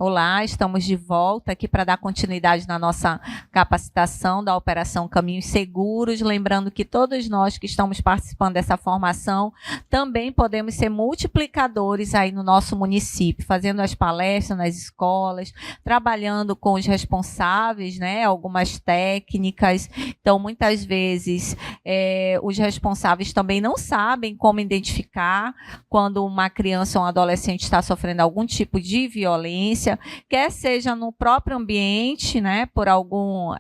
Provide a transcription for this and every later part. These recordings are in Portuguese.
Olá, estamos de volta aqui para dar continuidade na nossa capacitação da Operação Caminhos Seguros, lembrando que todos nós que estamos participando dessa formação também podemos ser multiplicadores aí no nosso município, fazendo as palestras nas escolas, trabalhando com os responsáveis, né, algumas técnicas. Então, muitas vezes, os responsáveis também não sabem como identificar quando uma criança ou um adolescente está sofrendo algum tipo de violência, quer seja no próprio ambiente, né, por algum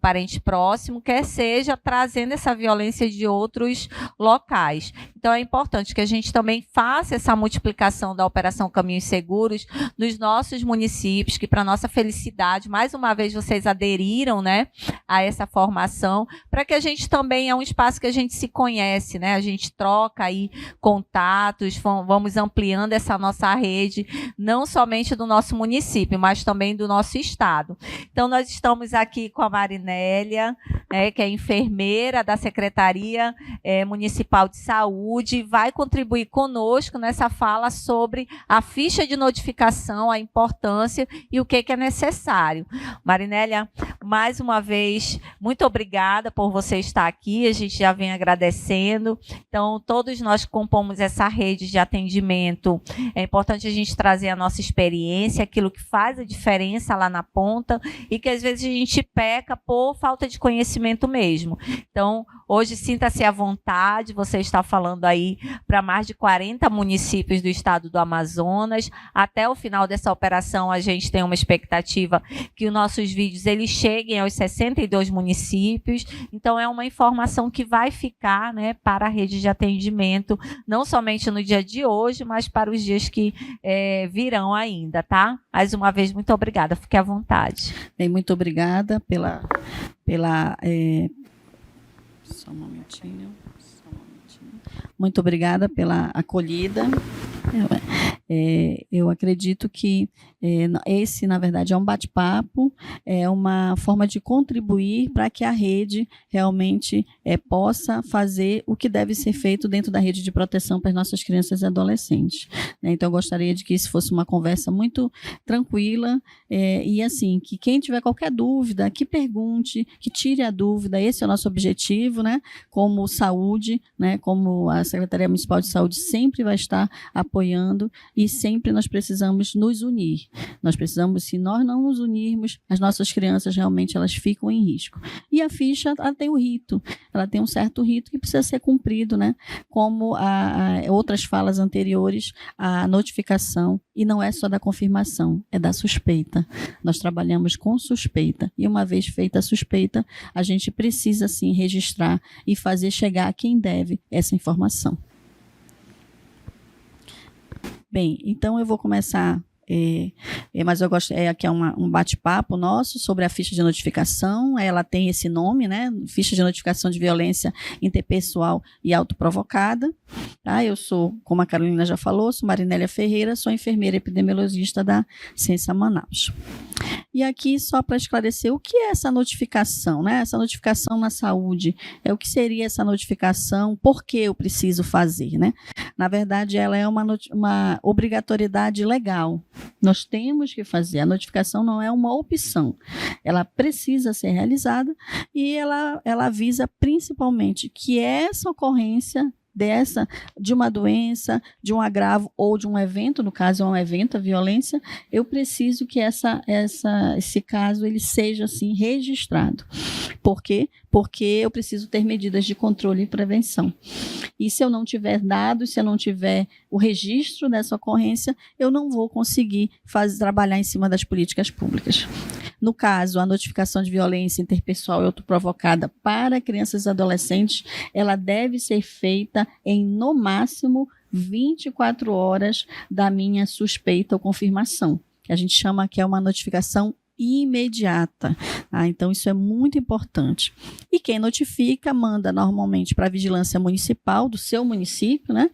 parente próximo, quer seja trazendo essa violência de outros locais. Então, é importante que a gente também faça essa multiplicação da Operação Caminhos Seguros nos nossos municípios, que, para nossa felicidade, mais uma vez vocês aderiram, né, a essa formação, para que a gente também, é um espaço que a gente se conhece, né, a gente troca aí contatos, vamos ampliando essa nossa rede, não somente do nosso município, mas também do nosso estado. Então, nós estamos aqui com a Marinélia, que é enfermeira da Secretaria Municipal de Saúde, vai contribuir conosco nessa fala sobre a ficha de notificação, a importância e o que é necessário. Marinélia, mais uma vez, muito obrigada por você estar aqui, a gente já vem agradecendo. Então, todos nós que compomos essa rede de atendimento, é importante a gente trazer a nossa experiência, aquilo que faz a diferença lá na ponta e que às vezes a gente peca por falta de conhecimento mesmo. Então, hoje sinta-se à vontade, você está falando aí para mais de 40 municípios do estado do Amazonas. Até o final dessa operação, a gente tem uma expectativa que os nossos vídeos eles cheguem aos 62 municípios. Então, é uma informação que vai ficar, né, para a rede de atendimento, não somente no dia de hoje, mas para os dias que virão ainda, tá? Mais uma vez, muito obrigada. Fique à vontade. Bem, muito obrigada pela só um momentinho. Muito obrigada pela acolhida. Eu acredito que esse, na verdade, é um bate-papo, é uma forma de contribuir para que a rede realmente possa fazer o que deve ser feito dentro da rede de proteção para as nossas crianças e adolescentes. Então, eu gostaria de que isso fosse uma conversa muito tranquila e, assim, que quem tiver qualquer dúvida, que pergunte, que tire a dúvida. Esse é o nosso objetivo, né? Como saúde, né? Como a Secretaria Municipal de Saúde sempre vai estar apoiando e sempre nós precisamos nos unir. Nós precisamos, se nós não nos unirmos, as nossas crianças realmente elas ficam em risco. E a ficha, ela tem um rito, ela tem um certo rito que precisa ser cumprido, né? Como outras falas anteriores, a notificação, e não é só da confirmação, é da suspeita. Nós trabalhamos com suspeita, e uma vez feita a suspeita, a gente precisa, sim, registrar e fazer chegar a quem deve essa informação. Bem, então eu vou começar, mas eu gosto, aqui é um bate-papo nosso sobre a ficha de notificação. Ela tem esse nome, né? Ficha de notificação de violência interpessoal e autoprovocada. Tá? Eu sou, como a Carolina já falou, sou Marinélia Ferreira, sou enfermeira epidemiologista da Ciência Manaus. E aqui, só para esclarecer, o que é essa notificação, né? Essa notificação na saúde, o que seria essa notificação, por que eu preciso fazer, né? Na verdade, ela é uma obrigatoriedade legal. Nós temos que fazer, a notificação não é uma opção, ela precisa ser realizada e ela visa principalmente que essa ocorrência de uma doença, de um agravo ou de um evento, no caso é um evento, a violência, eu preciso que esse caso ele seja assim registrado. Por quê? Porque eu preciso ter medidas de controle e prevenção. E se eu não tiver dados, se eu não tiver o registro dessa ocorrência, eu não vou conseguir trabalhar em cima das políticas públicas. No caso, a notificação de violência interpessoal e autoprovocada para crianças e adolescentes, ela deve ser feita em, no máximo, 24 horas da minha suspeita ou confirmação, que a gente chama que é uma notificação imediata. Então, isso é muito importante. E quem notifica, manda normalmente para a vigilância municipal do seu município, né?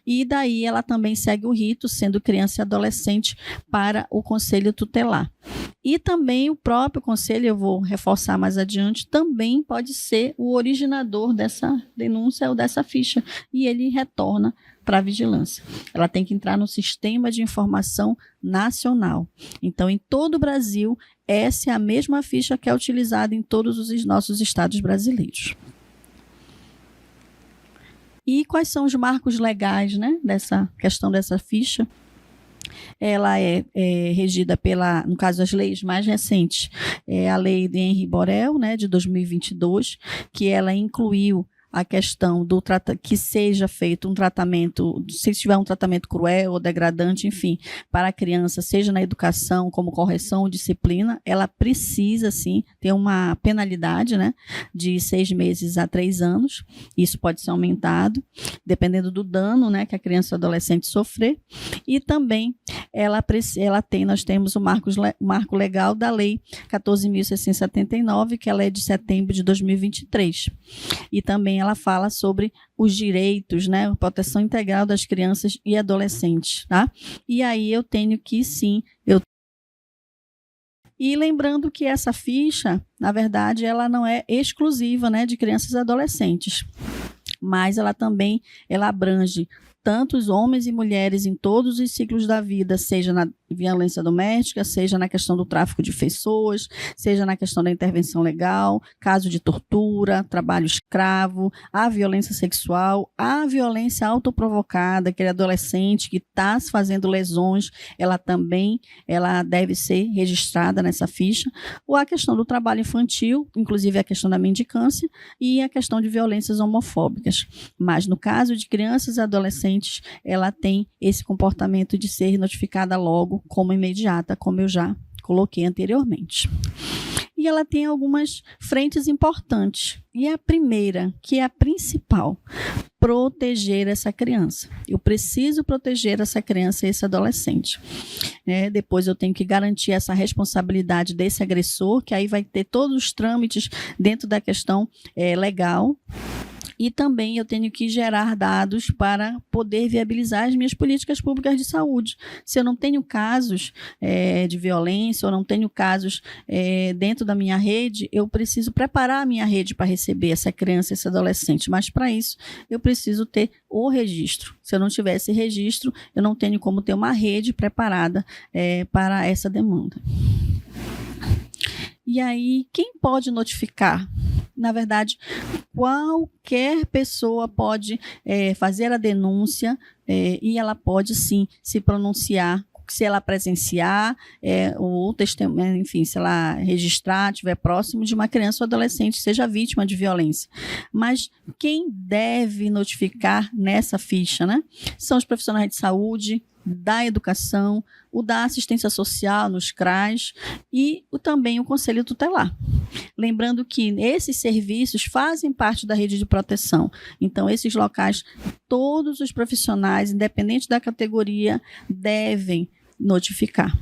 E daí ela também segue o rito, sendo criança e adolescente, para o conselho tutelar. E também o próprio conselho, eu vou reforçar mais adiante, também pode ser o originador dessa denúncia ou dessa ficha, e ele retorna para a vigilância. Ela tem que entrar no sistema de informação nacional. Então, em todo o Brasil, essa é a mesma ficha que é utilizada em todos os nossos estados brasileiros. E quais são os marcos legais, né, dessa questão dessa ficha? Ela é regida pela, no caso, as leis mais recentes, a lei de Henri Borel, né, de 2022, que ela incluiu a questão do que seja feito um tratamento, se tiver um tratamento cruel ou degradante, enfim, para a criança, seja na educação, como correção ou disciplina, ela precisa, sim, ter uma penalidade, né, de 6 meses a 3 anos. Isso pode ser aumentado, dependendo do dano, né, que a criança ou adolescente sofrer. E também nós temos o marco legal da Lei 14.679, que ela é de setembro de 2023. E também ela fala sobre os direitos, né, a proteção integral das crianças e adolescentes, tá? E aí eu tenho que, sim, E lembrando que essa ficha, na verdade, ela não é exclusiva, né, de crianças e adolescentes, mas ela também abrange tanto os homens e mulheres em todos os ciclos da vida, seja na violência doméstica, seja na questão do tráfico de pessoas, seja na questão da intervenção legal, caso de tortura, trabalho escravo, a violência sexual, a violência autoprovocada, aquele adolescente que está se fazendo lesões, ela deve ser registrada nessa ficha, ou a questão do trabalho infantil, inclusive a questão da mendicância e a questão de violências homofóbicas. Mas no caso de crianças e adolescentes, ela tem esse comportamento de ser notificada logo como imediata, como eu já coloquei anteriormente. E ela tem algumas frentes importantes. E a primeira, que é a principal, proteger essa criança. Eu preciso proteger essa criança e esse adolescente. Depois eu tenho que garantir essa responsabilidade desse agressor, que aí vai ter todos os trâmites dentro da questão legal. E também eu tenho que gerar dados para poder viabilizar as minhas políticas públicas de saúde. Se eu não tenho casos de violência ou não tenho casos dentro da minha rede, eu preciso preparar a minha rede para receber essa criança, esse adolescente. Mas para isso, eu preciso ter o registro. Se eu não tiver esse registro, eu não tenho como ter uma rede preparada para essa demanda. E aí, quem pode notificar? Na verdade, qualquer pessoa pode fazer a denúncia e ela pode, sim, se pronunciar, se ela presenciar ou testemunhar, enfim, se ela registrar, estiver próximo de uma criança ou adolescente, seja vítima de violência. Mas quem deve notificar nessa ficha, né? São os profissionais de saúde, da educação, o da assistência social nos CRAs e também o Conselho Tutelar. Lembrando que esses serviços fazem parte da rede de proteção. Então, esses locais, todos os profissionais, independente da categoria, devem notificar.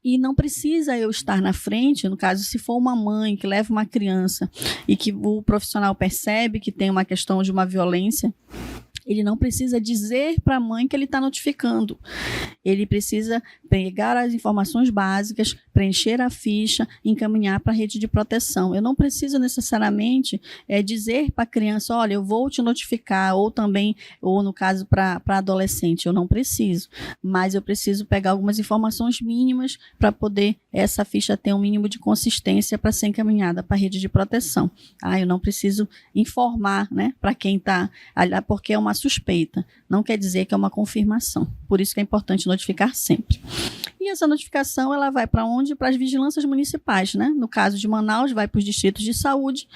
E não precisa eu estar na frente, no caso, se for uma mãe que leva uma criança e que o profissional percebe que tem uma questão de uma violência, ele não precisa dizer para a mãe que ele está notificando. Ele precisa pegar as informações básicas, preencher a ficha, encaminhar para a rede de proteção. Eu não preciso necessariamente dizer para a criança, olha, eu vou te notificar, ou no caso para adolescente, eu não preciso. Mas eu preciso pegar algumas informações mínimas para poder essa ficha ter um mínimo de consistência para ser encaminhada para a rede de proteção. Eu não preciso informar, né, para quem está, porque é uma suspeita, não quer dizer que é uma confirmação. Por isso que é importante notificar sempre. E essa notificação, ela vai para onde? Para as vigilâncias municipais, né? No caso de Manaus, vai para os distritos de saúde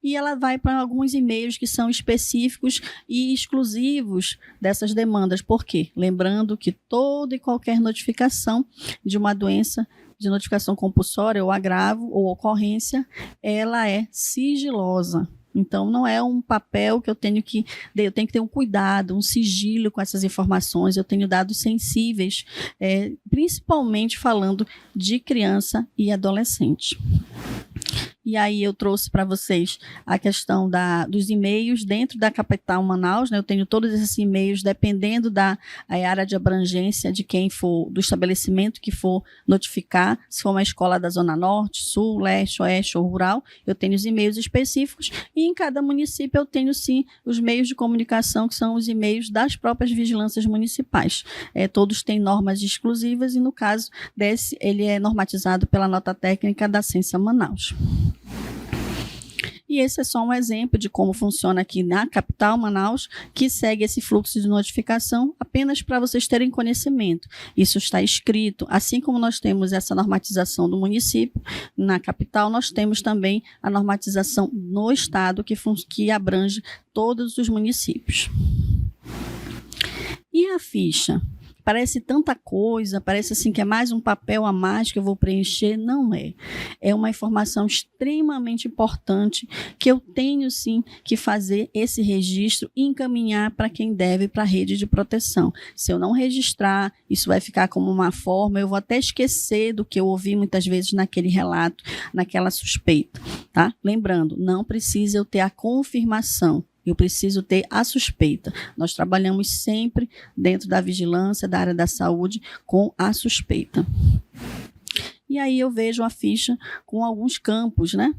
e ela vai para alguns e-mails que são específicos e exclusivos dessas demandas. Por quê? Lembrando que toda e qualquer notificação de uma doença de notificação compulsória ou agravo ou ocorrência, ela é sigilosa. Então, não é um papel que eu tenho que ter um cuidado, um sigilo com essas informações. Eu tenho dados sensíveis, principalmente falando de criança e adolescente. E aí eu trouxe para vocês a questão dos e-mails dentro da capital Manaus, né? Eu tenho todos esses e-mails dependendo da área de abrangência de quem for, do estabelecimento que for notificar, se for uma escola da Zona Norte, Sul, Leste, Oeste ou Rural, eu tenho os e-mails específicos e em cada município eu tenho sim os meios de comunicação que são os e-mails das próprias vigilâncias municipais. Todos têm normas exclusivas e no caso desse, ele é normatizado pela nota técnica da Censa Manaus. E esse é só um exemplo de como funciona aqui na capital, Manaus, que segue esse fluxo de notificação apenas para vocês terem conhecimento. Isso está escrito, assim como nós temos essa normatização do município, na capital nós temos também a normatização no estado que abrange todos os municípios. E a ficha? Parece tanta coisa, parece assim que é mais um papel a mais que eu vou preencher. Não é. É uma informação extremamente importante que eu tenho sim que fazer esse registro e encaminhar para quem deve para a rede de proteção. Se eu não registrar, isso vai ficar como uma forma, eu vou até esquecer do que eu ouvi muitas vezes naquele relato, naquela suspeita. Tá? Lembrando, não precisa eu ter a confirmação. Eu preciso ter a suspeita. Nós trabalhamos sempre dentro da vigilância, da área da saúde, com a suspeita. E aí eu vejo a ficha com alguns campos, né?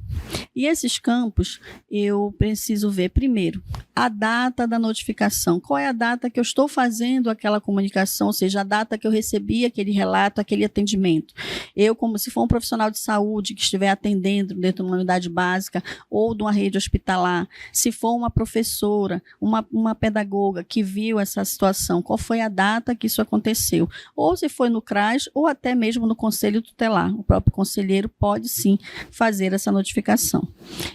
E esses campos eu preciso ver primeiro a data da notificação. Qual é a data que eu estou fazendo aquela comunicação, ou seja, a data que eu recebi aquele relato, aquele atendimento. Eu, como se for um profissional de saúde que estiver atendendo dentro de uma unidade básica ou de uma rede hospitalar, se for uma professora, uma pedagoga que viu essa situação, qual foi a data que isso aconteceu? Ou se foi no CRAS ou até mesmo no Conselho Tutelar. O próprio conselheiro pode sim fazer essa notificação.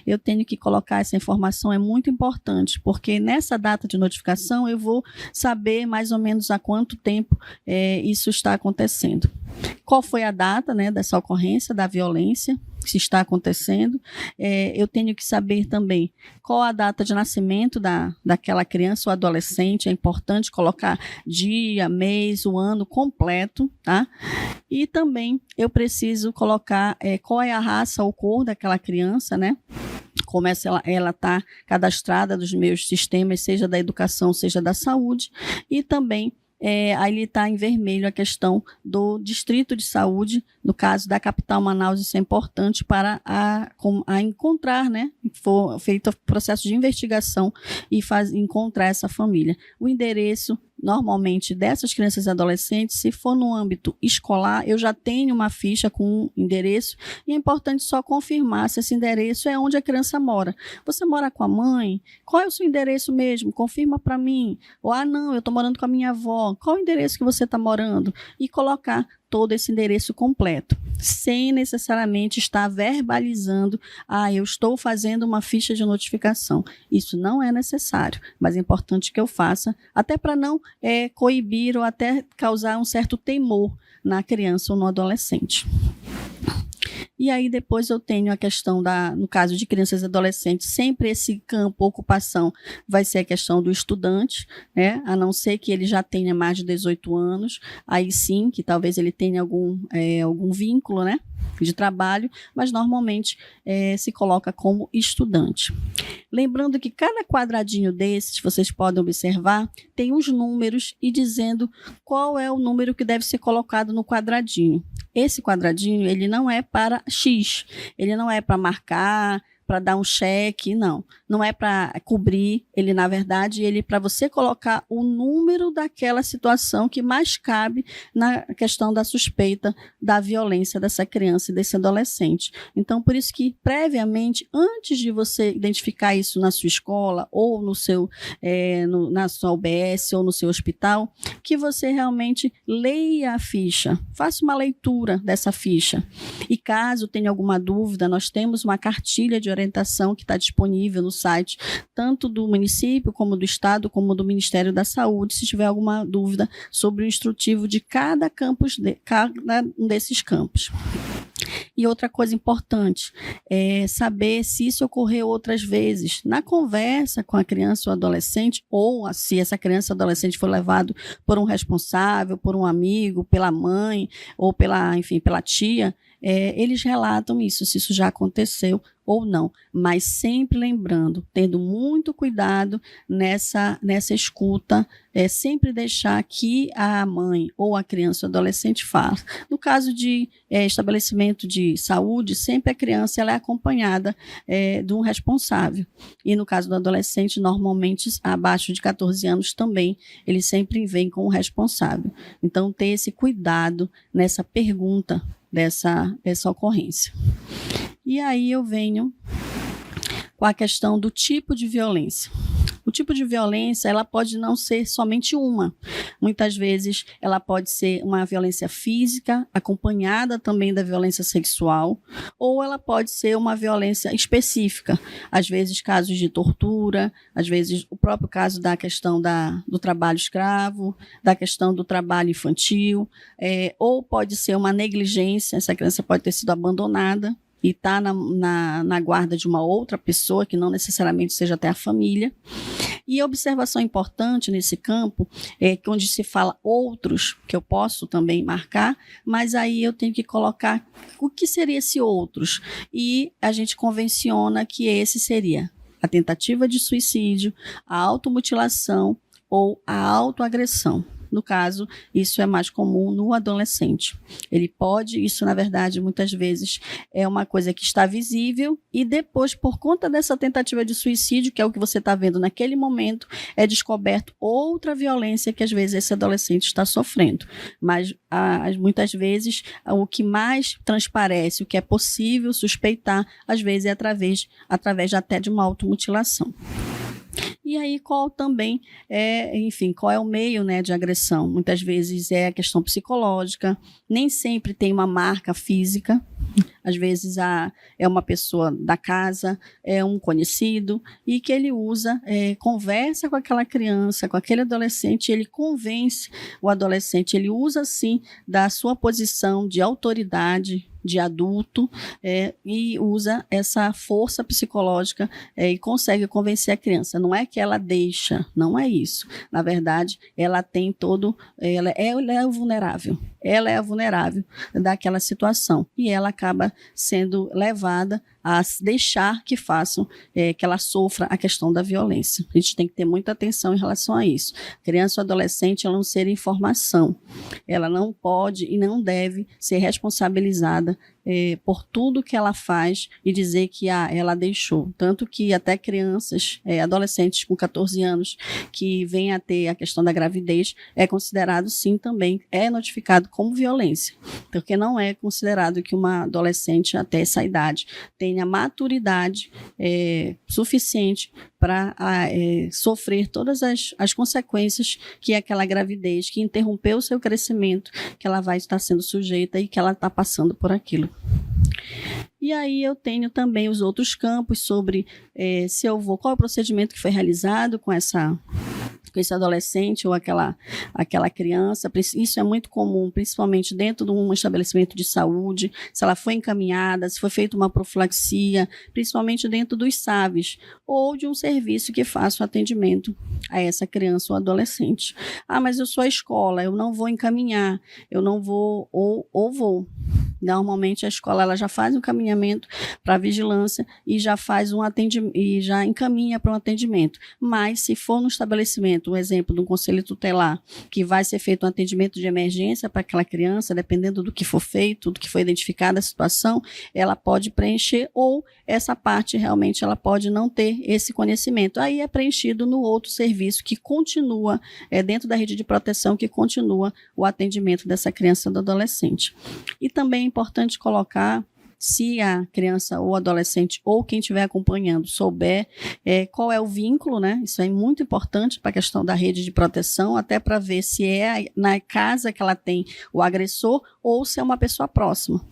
Eu tenho que colocar essa informação, é muito importante, porque nessa data de notificação eu vou saber mais ou menos há quanto tempo isso está acontecendo. Qual foi a data, né, dessa ocorrência, da violência, se está acontecendo. Eu tenho que saber também qual a data de nascimento daquela criança ou adolescente. É importante colocar dia, mês, o ano completo, tá? E também eu preciso colocar qual é a raça ou cor daquela criança, né? Como ela está cadastrada nos meus sistemas, seja da educação, seja da saúde, e também aí está em vermelho a questão do distrito de saúde, no caso da capital Manaus. Isso é importante para encontrar, né? For feito o processo de investigação e encontrar essa família. O endereço, normalmente, dessas crianças e adolescentes, se for no âmbito escolar, eu já tenho uma ficha com um endereço e é importante só confirmar se esse endereço é onde a criança mora. Você mora com a mãe? Qual é o seu endereço mesmo? Confirma para mim. Ou, não, eu estou morando com a minha avó. Qual é o endereço que você está morando? E colocar todo esse endereço completo, sem necessariamente estar verbalizando, eu estou fazendo uma ficha de notificação. Isso não é necessário, mas é importante que eu faça, até para não coibir ou até causar um certo temor na criança ou no adolescente. E aí depois eu tenho a questão no caso de crianças e adolescentes, sempre esse campo ocupação vai ser a questão do estudante, né? A não ser que ele já tenha mais de 18 anos, aí sim, que talvez ele tenha algum vínculo, né, de trabalho, mas normalmente se coloca como estudante. Lembrando que cada quadradinho desses, vocês podem observar, tem uns números e dizendo qual é o número que deve ser colocado no quadradinho. Esse quadradinho, ele não é para X, ele não é para marcar, para dar um cheque, não é para cobrir, ele na verdade, ele para você colocar o número daquela situação que mais cabe na questão da suspeita da violência dessa criança e desse adolescente. Então, por isso que previamente, antes de você identificar isso na sua escola ou no seu, na sua UBS ou no seu hospital, que você realmente leia a ficha, faça uma leitura dessa ficha. E caso tenha alguma dúvida, nós temos uma cartilha de orientação que está disponível no site, tanto do município, como do estado, como do Ministério da Saúde, se tiver alguma dúvida sobre o instrutivo de cada um desses campos. E outra coisa importante é saber se isso ocorreu outras vezes. Na conversa com a criança ou adolescente, ou se essa criança ou adolescente for levado por um responsável, por um amigo, pela mãe ou pela tia, eles relatam isso, se isso já aconteceu ou não, mas sempre lembrando, tendo muito cuidado nessa escuta, sempre deixar que a mãe ou a criança ou adolescente fale. No caso de estabelecimento de saúde, sempre a criança ela é acompanhada de um responsável. E no caso do adolescente, normalmente abaixo de 14 anos também, ele sempre vem com o responsável. Então, ter esse cuidado nessa pergunta dessa ocorrência. E aí eu venho com a questão do tipo de violência. O tipo de violência, ela pode não ser somente uma. Muitas vezes, ela pode ser uma violência física, acompanhada também da violência sexual, ou ela pode ser uma violência específica. Às vezes, casos de tortura, às vezes, o próprio caso da questão do trabalho escravo, da questão do trabalho infantil, ou pode ser uma negligência, essa criança pode ter sido abandonada e está na guarda de uma outra pessoa, que não necessariamente seja até a família. E a observação importante nesse campo é que onde se fala outros, que eu posso também marcar, mas aí eu tenho que colocar o que seria esse outros. E a gente convenciona que esse seria a tentativa de suicídio, a automutilação ou a autoagressão. No caso, isso é mais comum no adolescente. Ele pode, isso na verdade, muitas vezes é uma coisa que está visível e depois, por conta dessa tentativa de suicídio, que é o que você está vendo naquele momento, é descoberto outra violência que às vezes esse adolescente está sofrendo. Mas muitas vezes o que mais transparece, o que é possível suspeitar, às vezes é através até de uma automutilação. E aí, qual também qual é o meio, né, de agressão? Muitas vezes é a questão psicológica, nem sempre tem uma marca física, às vezes é uma pessoa da casa, é um conhecido, e que ele usa, conversa com aquela criança, com aquele adolescente, ele convence o adolescente, ele usa, sim, da sua posição de autoridade, de adulto, e usa essa força psicológica e consegue convencer a criança. Não é que ela deixa, não é isso. Na verdade, ela tem ela é vulnerável. Ela é a vulnerável daquela situação. E ela acaba sendo levada a deixar que façam, que ela sofra a questão da violência. A gente tem que ter muita atenção em relação a isso. Criança ou adolescente, ela não ser informação. Ela não pode e não deve ser responsabilizada por tudo que ela faz e dizer que ela deixou. Tanto que até crianças, adolescentes com 14 anos, que vêm a ter a questão da gravidez, é considerado sim também, é notificado como violência. Porque não é considerado que uma adolescente até essa idade tenha maturidade suficiente para sofrer todas as consequências que aquela gravidez, que interrompeu o seu crescimento, que ela vai estar sendo sujeita e que ela está passando por aquilo. E aí eu tenho também os outros campos sobre qual é o procedimento que foi realizado com esse adolescente ou aquela criança. Isso é muito comum, principalmente dentro de um estabelecimento de saúde, se ela foi encaminhada, se foi feita uma profilaxia, principalmente dentro dos SAVs, ou de um serviço que faça o atendimento a essa criança ou adolescente. Mas eu sou a escola, eu não vou encaminhar, eu não vou ou vou. Normalmente a escola ela já faz um encaminhamento para a vigilância e já faz um atendimento e já encaminha para um atendimento. Mas se for no estabelecimento, um exemplo de um conselho tutelar, que vai ser feito um atendimento de emergência para aquela criança, dependendo do que for feito, do que foi identificada a situação, ela pode preencher ou essa parte realmente ela pode não ter esse conhecimento. Aí é preenchido no outro serviço que continua, dentro da rede de proteção, que continua o atendimento dessa criança ou do adolescente. E também é importante colocar, se a criança ou adolescente ou quem estiver acompanhando souber qual é o vínculo, né? Isso é muito importante para a questão da rede de proteção, até para ver se é na casa que ela tem o agressor ou se é uma pessoa próxima.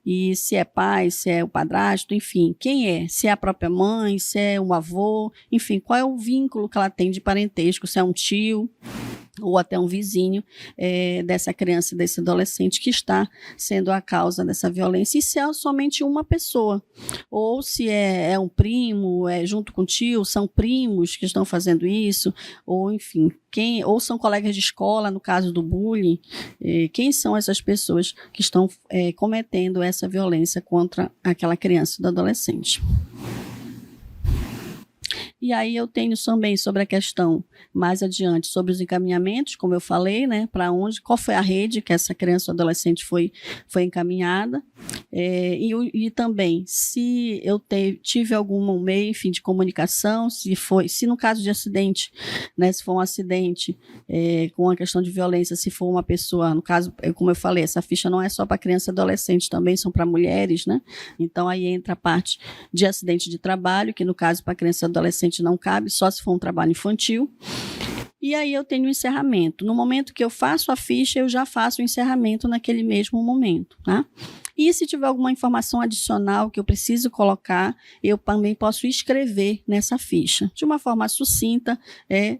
E se é pai, se é o padrasto, enfim, quem é? Se é a própria mãe, se é um avô, enfim, qual é o vínculo que ela tem de parentesco, se é um tio. ou até um vizinho dessa criança, desse adolescente que está sendo a causa dessa violência, e se é somente uma pessoa, ou se é um primo, junto com o tio, são primos que estão fazendo isso, ou enfim, ou são colegas de escola, no caso do bullying, quem são essas pessoas que estão cometendo essa violência contra aquela criança ou adolescente. E aí eu tenho também sobre a questão mais adiante, sobre os encaminhamentos, como eu falei, né, para onde, qual foi a rede que essa criança ou adolescente foi encaminhada, e também se eu tive algum meio, enfim, de comunicação, se no caso de acidente, né, se for um acidente com a questão de violência, se for uma pessoa, no caso, como eu falei, essa ficha não é só para criança e adolescente, também são para mulheres, né, então aí entra a parte de acidente de trabalho, que no caso para criança e adolescente não cabe, só se for um trabalho infantil. E aí eu tenho o encerramento. No momento que eu faço a ficha, eu já faço o encerramento naquele mesmo momento, tá? E se tiver alguma informação adicional que eu preciso colocar, eu também posso escrever nessa ficha, de uma forma sucinta,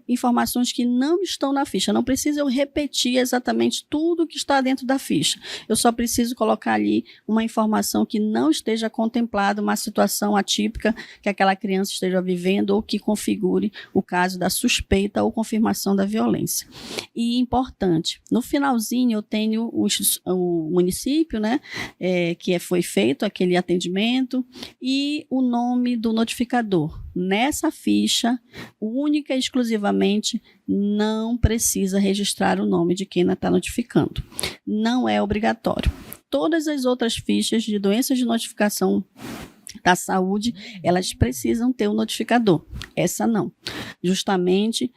informações que não estão na ficha. Não precisa eu repetir exatamente tudo que está dentro da ficha. Eu só preciso colocar ali uma informação que não esteja contemplada, uma situação atípica que aquela criança esteja vivendo ou que configure o caso da suspeita ou confirmação da violência. E importante, no finalzinho eu tenho o município, né, que foi feito aquele atendimento, e o nome do notificador. Nessa ficha, única e exclusivamente, não precisa registrar o nome de quem está notificando. Não é obrigatório. Todas as outras fichas de doenças de notificação da saúde, elas precisam ter um notificador. Essa não. Justamente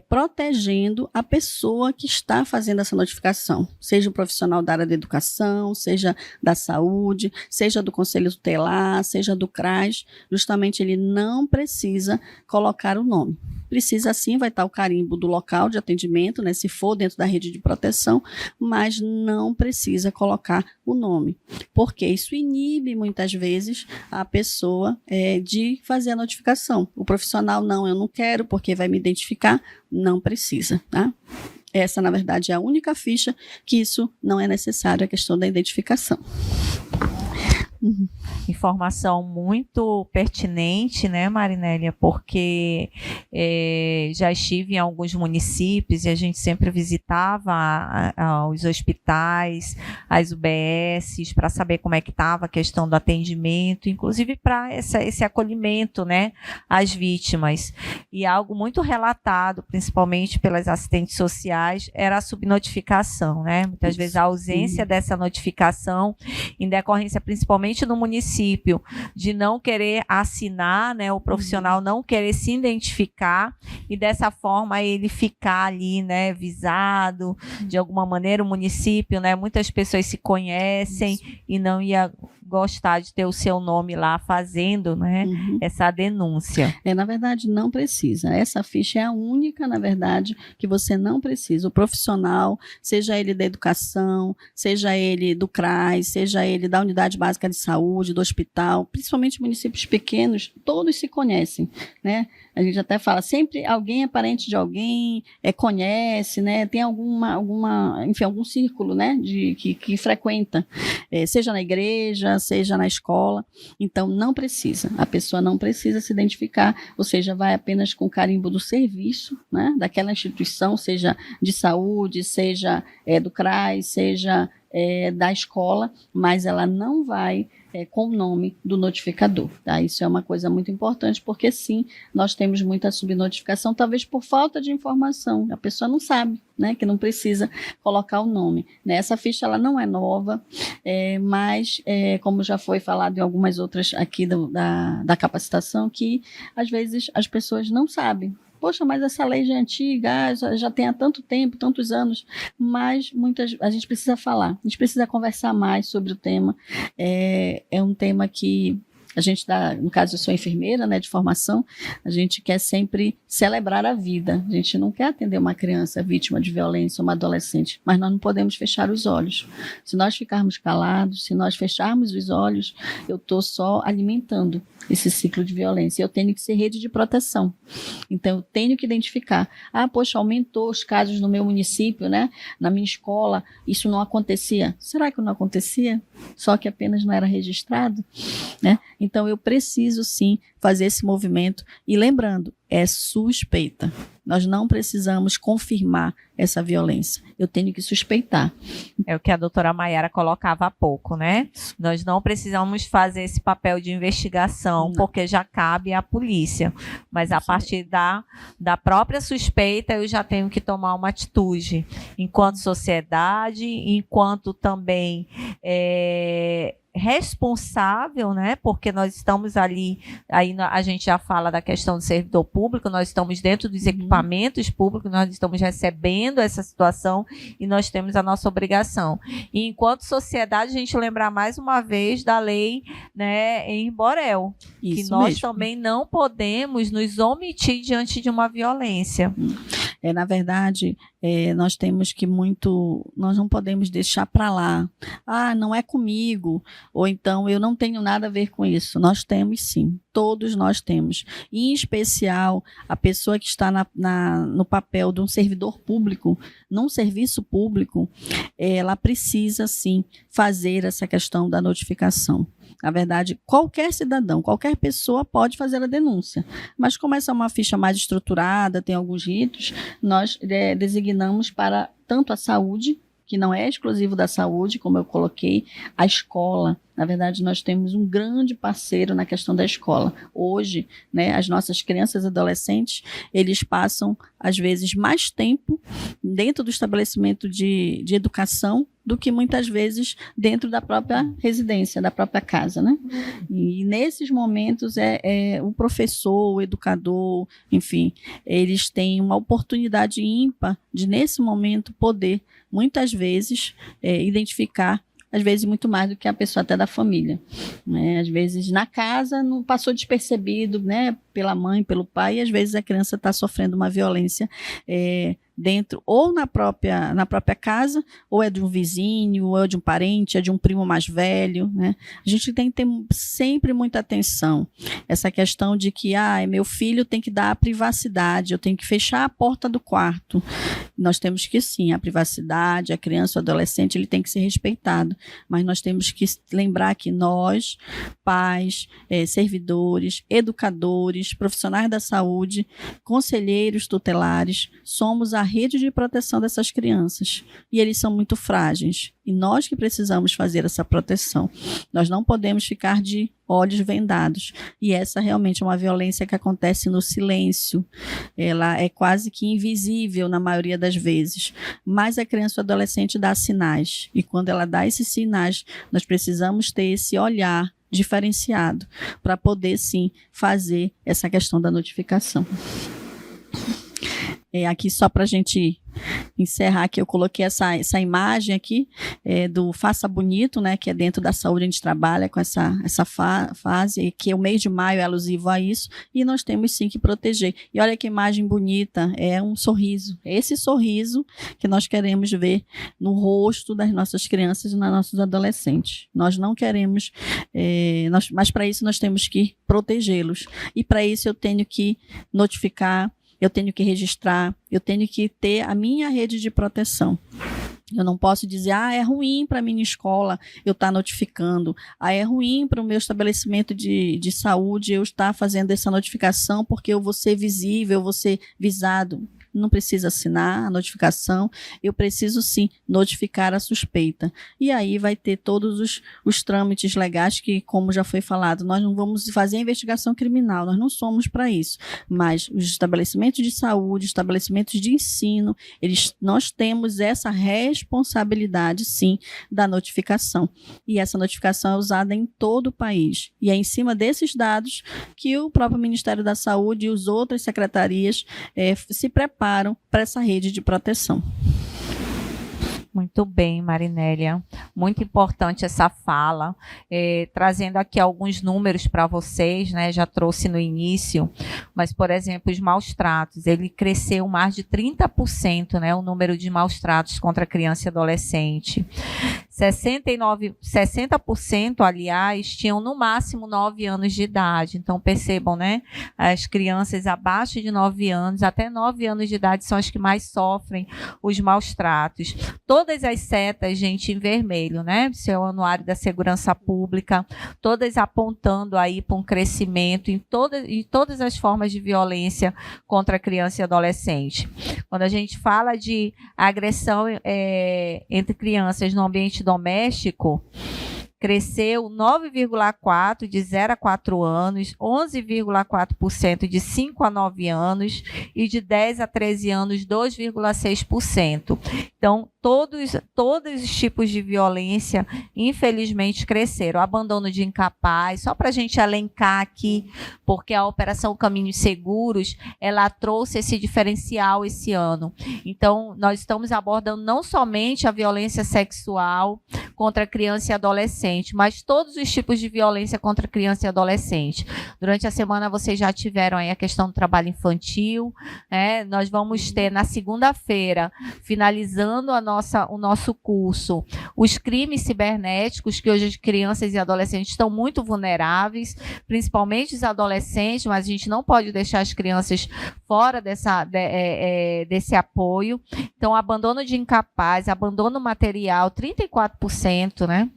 protegendo a pessoa que está fazendo essa notificação, seja o profissional da área da educação, seja da saúde, seja do conselho tutelar, seja do CRAS, justamente ele não precisa colocar o nome. Precisa sim, vai estar o carimbo do local de atendimento, né, se for dentro da rede de proteção, mas não precisa colocar o nome, porque isso inibe muitas vezes a pessoa de fazer a notificação. O profissional, não, eu não quero porque vai me identificar, não precisa, tá? Essa, na verdade, é a única ficha que isso não é necessário, a questão da identificação. Informação muito pertinente, né, Marinélia? Porque já estive em alguns municípios e a gente sempre visitava os hospitais, as UBSs, para saber como é que estava a questão do atendimento, inclusive para esse acolhimento, né, às vítimas. E algo muito relatado, principalmente pelas assistentes sociais, era a subnotificação, né? Muitas vezes a ausência dessa notificação, em decorrência principalmente no município, de não querer assinar, né, o profissional não querer se identificar e dessa forma ele ficar ali, né, visado, de alguma maneira o município, né, muitas pessoas se conhecem e não ia gostar de ter o seu nome lá fazendo, né, essa denúncia. Na verdade, não precisa. Essa ficha é a única, na verdade, que você não precisa. O profissional, seja ele da educação, seja ele do CRAS, seja ele da unidade básica de saúde, do hospital, principalmente municípios pequenos, todos se conhecem, né? A gente até fala, sempre alguém é parente de alguém, conhece, né? Tem enfim, algum círculo, né? Que frequenta, seja na igreja, seja na escola. Então, não precisa. A pessoa não precisa se identificar, ou seja, vai apenas com o carimbo do serviço, né? Daquela instituição, seja de saúde, seja do CRAS, seja da escola, mas ela não vai com o nome do notificador, tá? Isso é uma coisa muito importante, porque sim, nós temos muita subnotificação, talvez por falta de informação, a pessoa não sabe, né, que não precisa colocar o nome, né? Essa ficha ela não é nova, mas como já foi falado em algumas outras aqui da capacitação, que às vezes as pessoas não sabem. Poxa, mas essa lei já é antiga, já tem há tanto tempo, tantos anos, mas a gente precisa falar, a gente precisa conversar mais sobre o tema. É um tema que A gente no caso eu sou enfermeira, né, de formação, a gente quer sempre celebrar a vida. A gente não quer atender uma criança vítima de violência, uma adolescente, mas nós não podemos fechar os olhos. Se nós ficarmos calados, se nós fecharmos os olhos, eu estou só alimentando esse ciclo de violência. Eu tenho que ser rede de proteção. Então, eu tenho que identificar. Poxa, aumentou os casos no meu município, né? Na minha escola, isso não acontecia. Será que não acontecia? Só que apenas não era registrado? Né? Então, eu preciso, sim, fazer esse movimento. E lembrando, é suspeita. Nós não precisamos confirmar essa violência. Eu tenho que suspeitar. É o que a doutora Maiara colocava há pouco, né? Nós não precisamos fazer esse papel de investigação, porque já cabe à polícia. Mas a partir da própria suspeita, eu já tenho que tomar uma atitude. Enquanto sociedade, enquanto também responsável, né? Porque nós estamos ali, aí a gente já fala da questão do servidor público, nós estamos dentro dos equipamentos públicos, nós estamos recebendo essa situação e nós temos a nossa obrigação. E enquanto sociedade, a gente lembrar mais uma vez da lei, né, em Borel, que nós também não podemos nos omitir diante de uma violência. Na verdade, nós temos que nós não podemos deixar para lá. Não é comigo, ou então eu não tenho nada a ver com isso. Nós temos sim, todos nós temos. E, em especial, a pessoa que está no papel de um servidor público, num serviço público, ela precisa sim fazer essa questão da notificação. Na verdade, qualquer cidadão, qualquer pessoa pode fazer a denúncia. Mas como essa é uma ficha mais estruturada, tem alguns ritos, nós designamos para tanto a saúde, que não é exclusivo da saúde, como eu coloquei, a escola. Na verdade, nós temos um grande parceiro na questão da escola. Hoje, né, as nossas crianças e adolescentes, eles passam, às vezes, mais tempo dentro do estabelecimento de educação do que, muitas vezes, dentro da própria residência, da própria casa, né? E nesses momentos, o professor, o educador, enfim, eles têm uma oportunidade ímpar de, nesse momento, poder, muitas vezes, identificar, às vezes muito mais do que a pessoa até da família, né? Às vezes na casa não passou despercebido, né, pela mãe, pelo pai, e às vezes a criança está sofrendo uma violência dentro, ou na própria casa, ou é de um vizinho, ou é de um parente, é de um primo mais velho, né? A gente tem que ter sempre muita atenção. Essa questão de que, meu filho tem que dar a privacidade, eu tenho que fechar a porta do quarto. Nós temos que sim, a privacidade, a criança, o adolescente, ele tem que ser respeitado, mas nós temos que lembrar que nós, pais, servidores, educadores, profissionais da saúde, conselheiros tutelares, somos a rede de proteção dessas crianças. E eles são muito frágeis. E nós que precisamos fazer essa proteção. Nós não podemos ficar de olhos vendados. E essa realmente é uma violência que acontece no silêncio. Ela é quase que invisível na maioria das vezes. Mas a criança ou adolescente dá sinais. E quando ela dá esses sinais, nós precisamos ter esse olhar diferenciado para poder, sim, fazer essa questão da notificação. Aqui só para a gente encerrar, que eu coloquei essa imagem aqui do Faça Bonito, né, que é dentro da saúde, a gente trabalha com essa fase, que o mês de maio é alusivo a isso, e nós temos sim que proteger. E olha que imagem bonita, é um sorriso, esse sorriso que nós queremos ver no rosto das nossas crianças e dos nossos adolescentes. Nós não queremos, mas para isso nós temos que protegê-los, e para isso eu tenho que notificar, eu tenho que registrar, eu tenho que ter a minha rede de proteção. Eu não posso dizer, é ruim para a minha escola eu estar notificando, é ruim para o meu estabelecimento de saúde eu estar fazendo essa notificação porque eu vou ser visível, eu vou ser visado. Não precisa assinar a notificação, eu preciso sim notificar a suspeita. E aí vai ter todos os trâmites legais que, como já foi falado, nós não vamos fazer a investigação criminal, nós não somos para isso. Mas os estabelecimentos de saúde, estabelecimentos de ensino, nós temos essa responsabilidade sim da notificação. E essa notificação é usada em todo o país. E é em cima desses dados que o próprio Ministério da Saúde e as outras secretarias se preparam para essa rede de proteção. Muito bem, Marinélia. Muito importante essa fala. Trazendo aqui alguns números para vocês, né? Já trouxe no início, mas, por exemplo, os maus tratos, ele cresceu mais de 30%, né? O número de maus tratos contra criança e adolescente. 60%, aliás, tinham no máximo 9 anos de idade. Então, percebam, né? As crianças abaixo de 9 anos, até 9 anos de idade, são as que mais sofrem os maus tratos. Todas as setas, gente, em vermelho, né? Seu Anuário da Segurança Pública, todas apontando aí para um crescimento em todas as formas de violência contra a criança e adolescente. Quando a gente fala de agressão entre crianças no ambiente doméstico, cresceu 9,4% de 0 a 4 anos, 11,4% de 5 a 9 anos e de 10 a 13 anos, 2,6%. Então, todos os tipos de violência, infelizmente, cresceram. O abandono de incapaz, só para a gente elencar aqui, porque a Operação Caminhos Seguros, ela trouxe esse diferencial esse ano. Então, nós estamos abordando não somente a violência sexual contra criança e adolescente, mas todos os tipos de violência contra criança e adolescente. Durante a semana, vocês já tiveram aí a questão do trabalho infantil, né? Nós vamos ter, na segunda-feira, finalizando o nosso curso, os crimes cibernéticos, que hoje as crianças e adolescentes estão muito vulneráveis, principalmente os adolescentes, mas a gente não pode deixar as crianças fora desse apoio. Então, abandono de incapaz, abandono material, 34%, né?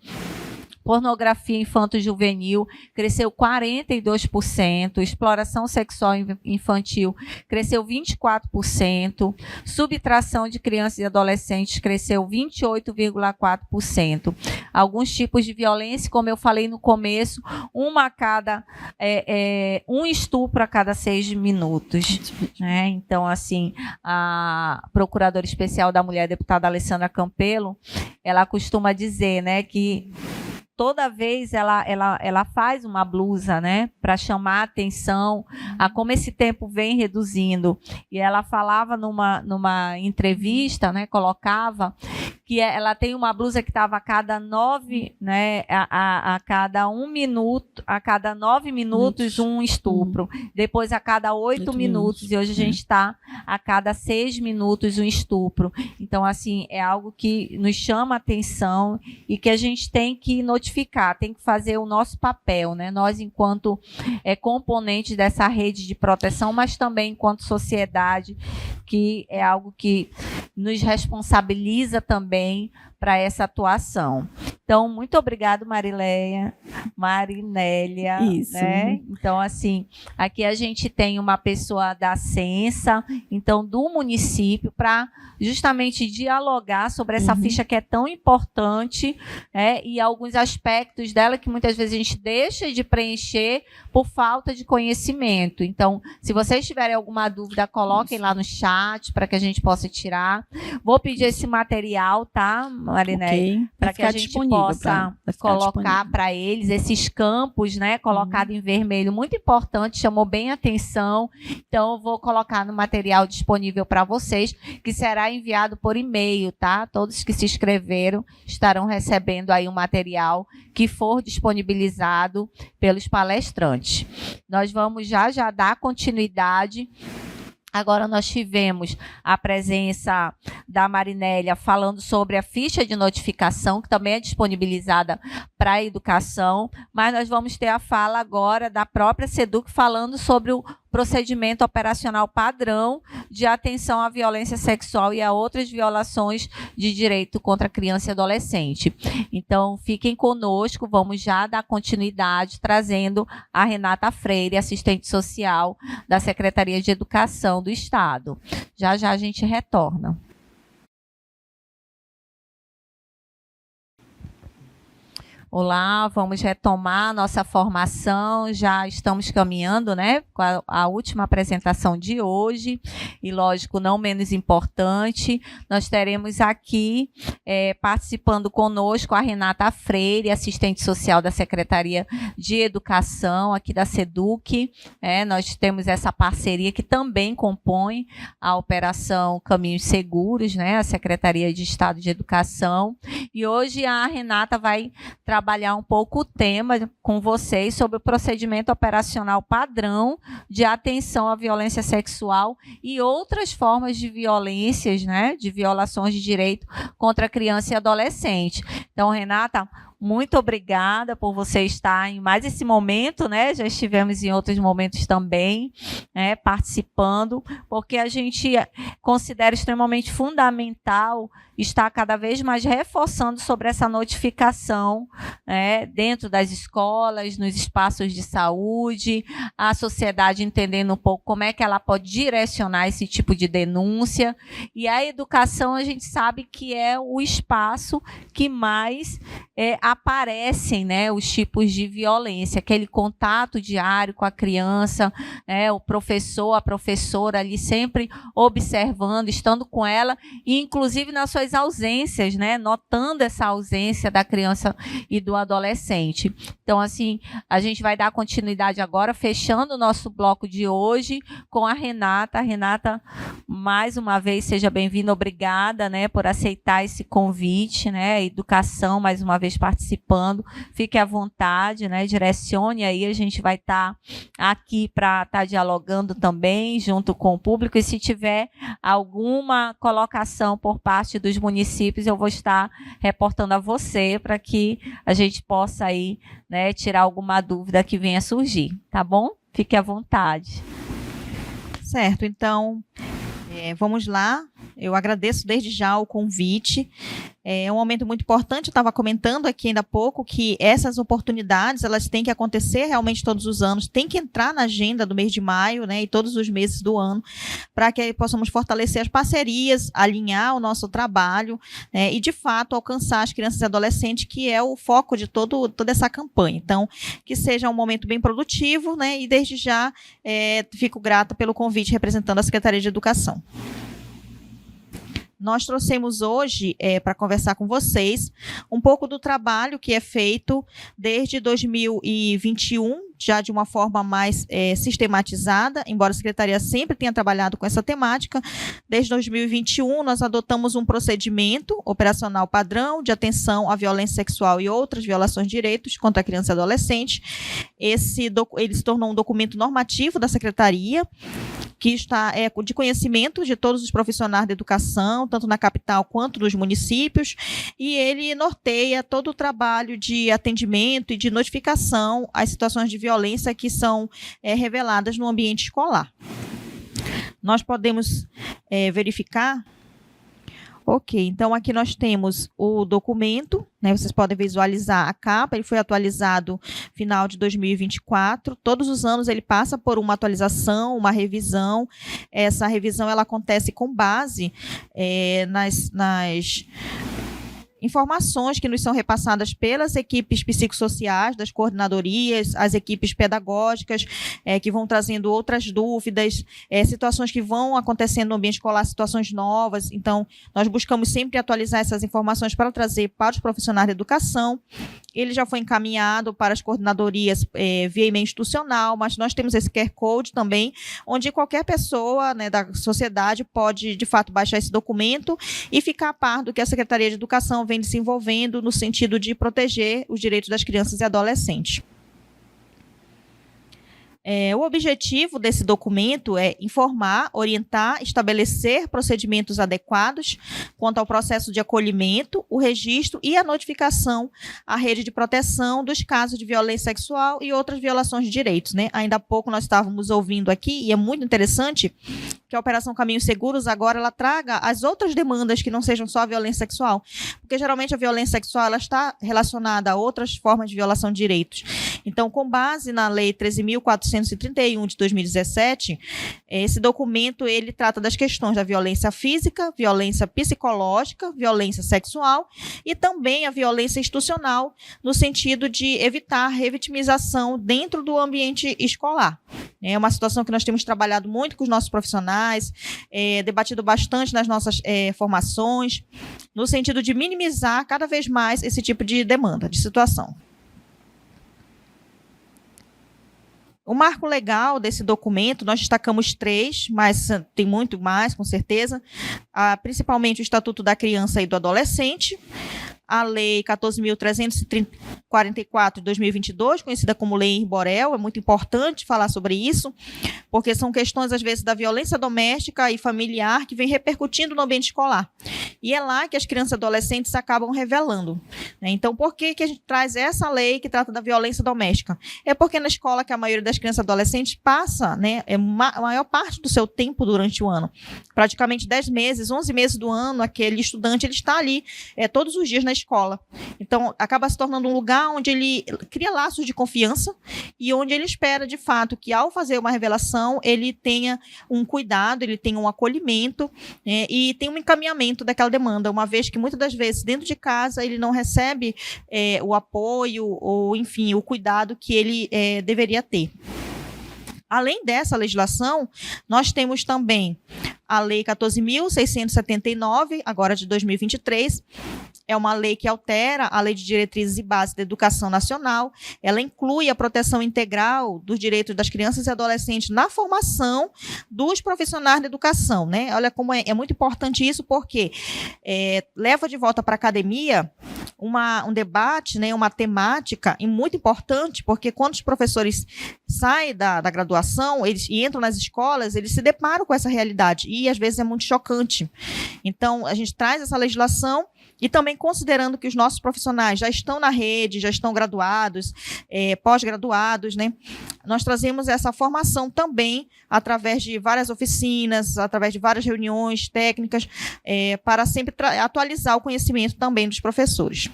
Pornografia infanto-juvenil cresceu 42%, exploração sexual infantil cresceu 24%, subtração de crianças e adolescentes cresceu 28,4%. Alguns tipos de violência, como eu falei no começo, um estupro a cada 6 minutos. Né? Então, assim, a Procuradora Especial da Mulher, a deputada Alessandra Campelo, ela costuma dizer, né, que toda vez ela faz uma blusa, né, para chamar a atenção a como esse tempo vem reduzindo. E ela falava numa entrevista, né, colocava que ela tem uma blusa que estava a cada 9, né, a cada 1 minuto, a cada 9 minutos um estupro, depois a cada 8 minutos, e hoje a gente está a cada 6 minutos um estupro. Então, assim, é algo que nos chama a atenção e que a gente tem que notificar, tem que fazer o nosso papel, né? Nós, enquanto componentes dessa rede de proteção, mas também enquanto sociedade, que é algo que nos responsabiliza também para essa atuação. Então, muito obrigado, Marinélia. Isso. Né? Então, assim, aqui a gente tem uma pessoa da Censa, então, do município, para justamente dialogar sobre essa ficha que é tão importante, e alguns aspectos dela que muitas vezes a gente deixa de preencher por falta de conhecimento. Então, se vocês tiverem alguma dúvida, coloquem lá no chat para que a gente possa tirar. Vou pedir esse material, tá, Marinélia? Okay. Para que a gente possa colocar para eles esses campos, né, colocado em vermelho, muito importante, chamou bem a atenção. Então, eu vou colocar no material disponível para vocês, que será enviado por e-mail, tá? Todos que se inscreveram estarão recebendo aí um material que for disponibilizado pelos palestrantes. Nós vamos já dar continuidade. Agora nós tivemos a presença da Marinélia falando sobre a ficha de notificação, que também é disponibilizada para a educação, mas nós vamos ter a fala agora da própria SEDUC falando sobre o procedimento operacional padrão de atenção à violência sexual e a outras violações de direito contra criança e adolescente. Então, fiquem conosco, vamos já dar continuidade trazendo a Renata Freire, assistente social da Secretaria de Educação do Estado. Já a gente retorna. Olá, vamos retomar nossa formação, já estamos caminhando, né, com a última apresentação de hoje, e lógico, não menos importante, nós teremos aqui participando conosco a Renata Freire, assistente social da Secretaria de Educação, aqui da SEDUC, nós temos essa parceria que também compõe a Operação Caminhos Seguros, né, a Secretaria de Estado de Educação, e hoje a Renata vai trabalhar um pouco o tema com vocês sobre o procedimento operacional padrão de atenção à violência sexual e outras formas de violências, né, de violações de direito contra a criança e adolescente. Então, Renata, muito obrigada por você estar em mais esse momento, né? Já estivemos em outros momentos também, né, participando, porque a gente considera extremamente fundamental estar cada vez mais reforçando sobre essa notificação, né, dentro das escolas, nos espaços de saúde, a sociedade entendendo um pouco como é que ela pode direcionar esse tipo de denúncia. E a educação, a gente sabe que é o espaço que mais aparecem, né, os tipos de violência, aquele contato diário com a criança, o professor, a professora ali sempre observando, estando com ela, e inclusive nas suas ausências, né, notando essa ausência da criança e do adolescente. Então, assim, a gente vai dar continuidade agora, fechando o nosso bloco de hoje com a Renata. Renata, mais uma vez, seja bem-vinda, obrigada, né, por aceitar esse convite, né, educação, mais uma vez participando, fique à vontade, né, direcione aí, a gente vai estar aqui para estar dialogando também junto com o público, e se tiver alguma colocação por parte dos municípios, eu vou estar reportando a você para que a gente possa aí, né, tirar alguma dúvida que venha surgir, tá bom? Fique à vontade. Certo, então, vamos lá. Eu agradeço desde já o convite. É um momento muito importante. Eu estava comentando aqui ainda há pouco que essas oportunidades, elas têm que acontecer realmente todos os anos, tem que entrar na agenda do mês de maio, né, e todos os meses do ano, para que possamos fortalecer as parcerias, alinhar o nosso trabalho, né, e, de fato, alcançar as crianças e adolescentes, que é o foco de toda essa campanha. Então, que seja um momento bem produtivo, né, e desde já fico grata pelo convite representando a Secretaria de Educação. Nós trouxemos hoje, para conversar com vocês, um pouco do trabalho que é feito desde 2021, já de uma forma mais sistematizada, embora a Secretaria sempre tenha trabalhado com essa temática. Desde 2021, nós adotamos um procedimento operacional padrão de atenção à violência sexual e outras violações de direitos contra a criança e adolescente. Ele se tornou um documento normativo da Secretaria, que está de conhecimento de todos os profissionais da educação, tanto na capital quanto nos municípios, e ele norteia todo o trabalho de atendimento e de notificação às situações de violência que são reveladas no ambiente escolar. Nós podemos verificar. Ok, então aqui nós temos o documento, né, vocês podem visualizar a capa, ele foi atualizado final de 2024, todos os anos ele passa por uma atualização, uma revisão. Essa revisão ela acontece com base nas informações que nos são repassadas pelas equipes psicossociais, das coordenadorias, as equipes pedagógicas, que vão trazendo outras dúvidas, situações que vão acontecendo no ambiente escolar, situações novas. Então, nós buscamos sempre atualizar essas informações para trazer para os profissionais da educação. Ele já foi encaminhado para as coordenadorias via e-mail institucional, mas nós temos esse QR Code também, onde qualquer pessoa, né, da sociedade pode, de fato, baixar esse documento e ficar a par do que a Secretaria de Educação vem desenvolvendo no sentido de proteger os direitos das crianças e adolescentes. O objetivo desse documento é informar, orientar, estabelecer procedimentos adequados quanto ao processo de acolhimento, o registro e a notificação à rede de proteção dos casos de violência sexual e outras violações de direitos, né? Ainda há pouco nós estávamos ouvindo aqui, e é muito interessante, que a Operação Caminhos Seguros agora ela traga as outras demandas que não sejam só a violência sexual, porque geralmente a violência sexual ela está relacionada a outras formas de violação de direitos. Então, com base na Lei 13.431 de 2017, esse documento ele trata das questões da violência física, violência psicológica, violência sexual e também a violência institucional, no sentido de evitar a revitimização dentro do ambiente escolar. É uma situação que nós temos trabalhado muito com os nossos profissionais, debatido bastante nas nossas formações, no sentido de minimizar cada vez mais esse tipo de demanda, de situação. O marco legal desse documento, nós destacamos 3, mas tem muito mais, com certeza, principalmente o Estatuto da Criança e do Adolescente, a Lei 14.344 de 2022, conhecida como Lei Henri Borel. É muito importante falar sobre isso, porque são questões, às vezes, da violência doméstica e familiar que vem repercutindo no ambiente escolar. E é lá que as crianças e adolescentes acabam revelando. Então, por que a gente traz essa lei que trata da violência doméstica? É porque na escola que a maioria das crianças e adolescentes passa, a maior parte do seu tempo durante o ano. Praticamente 10 meses, 11 meses do ano, aquele estudante ele está ali todos os dias na escola. Então, acaba se tornando um lugar onde ele cria laços de confiança e onde ele espera, de fato, que ao fazer uma revelação, ele tenha um cuidado, ele tenha um acolhimento, e tenha um encaminhamento daquela demanda, uma vez que, muitas das vezes, dentro de casa, ele não recebe o apoio ou, enfim, o cuidado que ele deveria ter. Além dessa legislação, nós temos também a Lei 14.679, agora de 2023, é uma lei que altera a Lei de Diretrizes e Bases da Educação Nacional. Ela inclui a proteção integral dos direitos das crianças e adolescentes na formação dos profissionais da educação, né? Olha como é muito importante isso, porque leva de volta para a academia um debate, né, uma temática muito importante, porque quando os professores saem da graduação e entram nas escolas, eles se deparam com essa realidade e, às vezes, é muito chocante. Então, a gente traz essa legislação e também considerando que os nossos profissionais já estão na rede, já estão graduados, pós-graduados, né? Nós trazemos essa formação também através de várias oficinas, através de várias reuniões técnicas, para sempre atualizar o conhecimento também dos professores.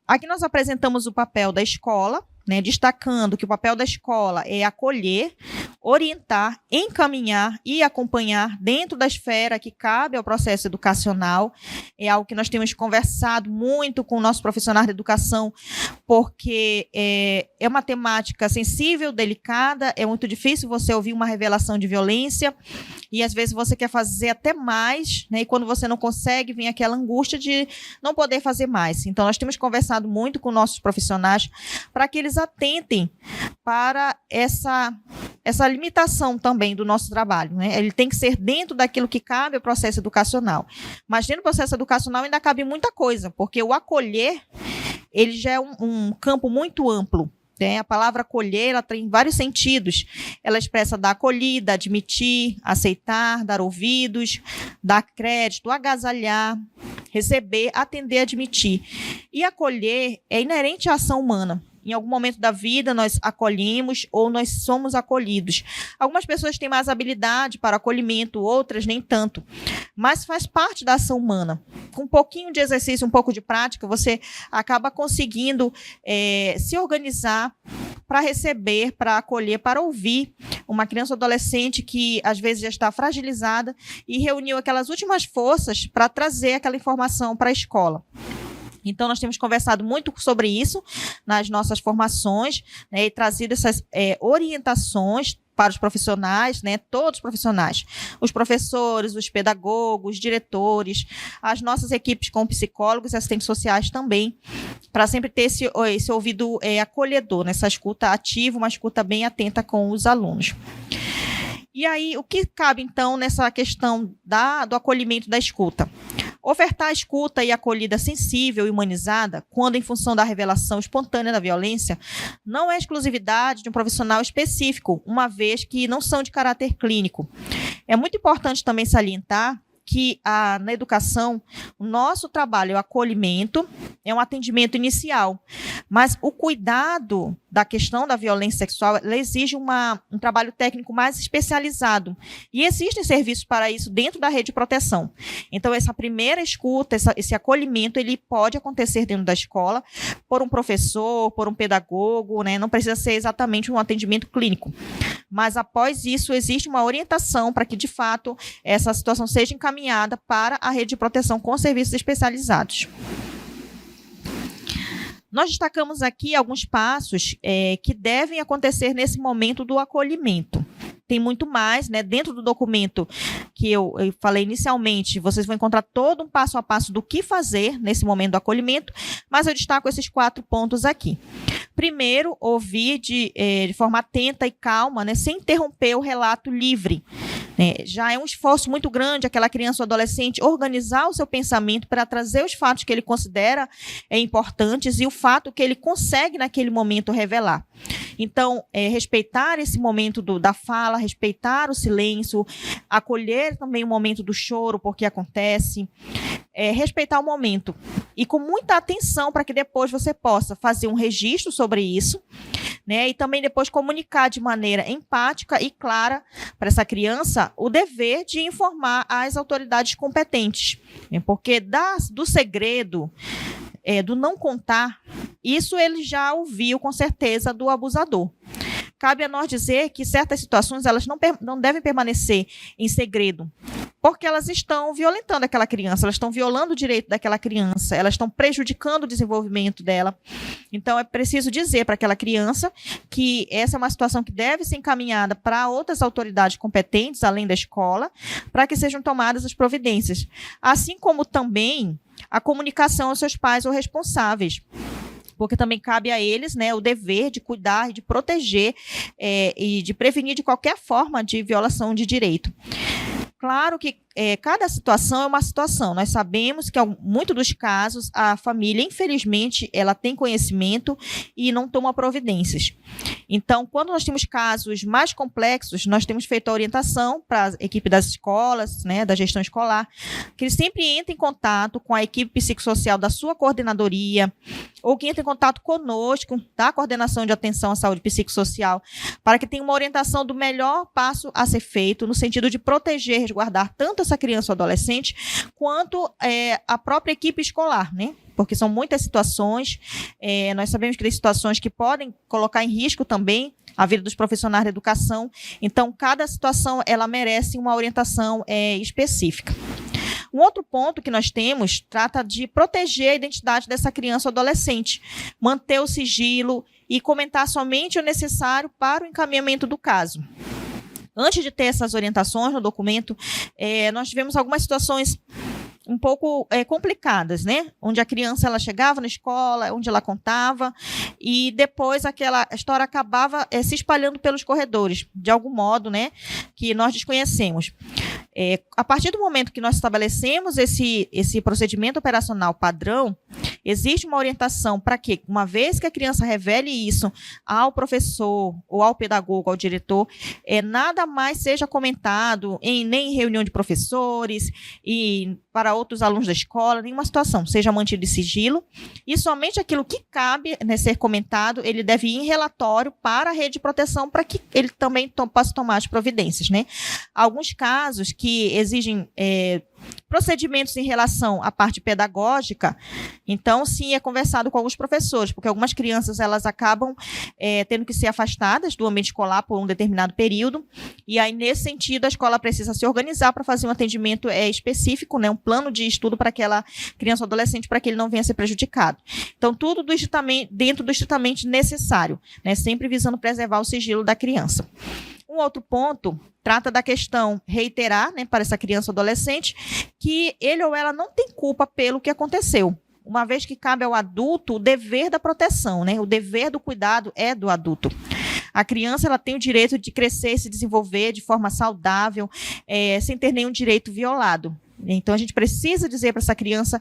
Aqui nós apresentamos o papel da escola, né, destacando que o papel da escola é acolher, orientar, encaminhar e acompanhar dentro da esfera que cabe ao processo educacional. É algo que nós temos conversado muito com o nosso profissional de educação, porque é uma temática sensível, delicada, é muito difícil você ouvir uma revelação de violência e, às vezes, você quer fazer até mais, né, e quando você não consegue, vem aquela angústia de não poder fazer mais. Então, nós temos conversado muito com nossos profissionais para que eles atentem para essa limitação também do nosso trabalho, né? Ele tem que ser dentro daquilo que cabe ao processo educacional. Mas dentro do processo educacional ainda cabe muita coisa, porque o acolher, ele já é um campo muito amplo. A palavra acolher, ela tem vários sentidos. Ela expressa dar acolhida, admitir, aceitar, dar ouvidos, dar crédito, agasalhar, receber, atender, admitir. E acolher é inerente à ação humana. Em algum momento da vida, nós acolhemos ou nós somos acolhidos. Algumas pessoas têm mais habilidade para acolhimento, outras nem tanto. Mas faz parte da ação humana. Com um pouquinho de exercício, um pouco de prática, você acaba conseguindo se organizar para receber, para acolher, para ouvir uma criança ou adolescente que, às vezes, já está fragilizada e reuniu aquelas últimas forças para trazer aquela informação para a escola. Então, nós temos conversado muito sobre isso nas nossas formações, né, e trazido essas orientações para os profissionais, né, todos os profissionais, os professores, os pedagogos, os diretores, as nossas equipes com psicólogos e assistentes sociais também, para sempre ter esse ouvido acolhedor, nessa escuta ativa, uma escuta bem atenta com os alunos. E aí, o que cabe, então, nessa questão do acolhimento da escuta? Ofertar a escuta e acolhida sensível e humanizada, quando em função da revelação espontânea da violência, não é exclusividade de um profissional específico, uma vez que não são de caráter clínico. É muito importante também salientar que na educação, o nosso trabalho é o acolhimento, é um atendimento inicial, mas o cuidado da questão da violência sexual, ela exige um trabalho técnico mais especializado, e existem serviços para isso dentro da rede de proteção. Então, essa primeira escuta, esse acolhimento, ele pode acontecer dentro da escola, por um professor, por um pedagogo, né? Não precisa ser exatamente um atendimento clínico, mas após isso existe uma orientação para que, de fato, essa situação seja encaminhada para a rede de proteção com serviços especializados. Nós destacamos aqui alguns passos que devem acontecer nesse momento do acolhimento. Tem muito mais, né? Dentro do documento que eu falei inicialmente, vocês vão encontrar todo um passo a passo do que fazer nesse momento do acolhimento, mas eu destaco esses 4 pontos aqui. Primeiro, ouvir de forma atenta e calma, né? Sem interromper o relato livre. Já é um esforço muito grande aquela criança ou adolescente organizar o seu pensamento para trazer os fatos que ele considera importantes e o fato que ele consegue naquele momento revelar. Então, respeitar esse momento da fala, respeitar o silêncio, acolher também o momento do choro, porque acontece, respeitar o momento e com muita atenção para que depois você possa fazer um registro sobre isso, né, e também depois comunicar de maneira empática e clara para essa criança o dever de informar as autoridades competentes, né, porque do segredo, do não contar, isso ele já ouviu com certeza do abusador. Cabe a nós dizer que certas situações elas não devem permanecer em segredo, porque elas estão violentando aquela criança, elas estão violando o direito daquela criança, elas estão prejudicando o desenvolvimento dela. Então, é preciso dizer para aquela criança que essa é uma situação que deve ser encaminhada para outras autoridades competentes, além da escola, para que sejam tomadas as providências. Assim como também a comunicação aos seus pais ou responsáveis, porque também cabe a eles, né, o dever de cuidar, de proteger e de prevenir de qualquer forma de violação de direito. Claro que cada situação é uma situação. Nós sabemos que, em muitos dos casos, a família, infelizmente, ela tem conhecimento e não toma providências. Então, quando nós temos casos mais complexos, nós temos feito a orientação para a equipe das escolas, né, da gestão escolar, que eles sempre entrem em contato com a equipe psicossocial da sua coordenadoria, ou que entrem em contato conosco, da coordenação de atenção à saúde psicossocial, para que tenha uma orientação do melhor passo a ser feito, no sentido de proteger, resguardar tanto essa criança ou adolescente, quanto a própria equipe escolar, né? Porque são muitas situações, nós sabemos que tem situações que podem colocar em risco também a vida dos profissionais da educação, então cada situação ela merece uma orientação específica. Um outro ponto que nós temos trata de proteger a identidade dessa criança ou adolescente, manter o sigilo e comentar somente o necessário para o encaminhamento do caso. Antes de ter essas orientações no documento, nós tivemos algumas situações um pouco complicadas, né? Onde a criança ela chegava na escola, onde ela contava, e depois aquela história acabava se espalhando pelos corredores, de algum modo, né? Que nós desconhecemos. A partir do momento que nós estabelecemos esse procedimento operacional padrão, existe uma orientação para que, uma vez que a criança revele isso ao professor, ou ao pedagogo, ao diretor, nada mais seja comentado nem em reunião de professores e para outros alunos da escola, nenhuma situação seja mantido em sigilo, e somente aquilo que cabe, né, ser comentado, ele deve ir em relatório para a rede de proteção para que ele também possa tomar as providências, né? Alguns casos que exigem procedimentos em relação à parte pedagógica, então sim é conversado com alguns professores, porque algumas crianças elas acabam tendo que ser afastadas do ambiente escolar por um determinado período, e aí nesse sentido a escola precisa se organizar para fazer um atendimento específico, né, um plano de estudo para aquela criança ou adolescente, para que ele não venha a ser prejudicado. Então tudo dentro do estritamente necessário, né, sempre visando preservar o sigilo da criança. Um outro ponto trata da questão reiterar, né, para essa criança ou adolescente que ele ou ela não tem culpa pelo que aconteceu, uma vez que cabe ao adulto o dever da proteção, né, o dever do cuidado é do adulto. A criança ela tem o direito de crescer e se desenvolver de forma saudável, sem ter nenhum direito violado. Então, a gente precisa dizer para essa criança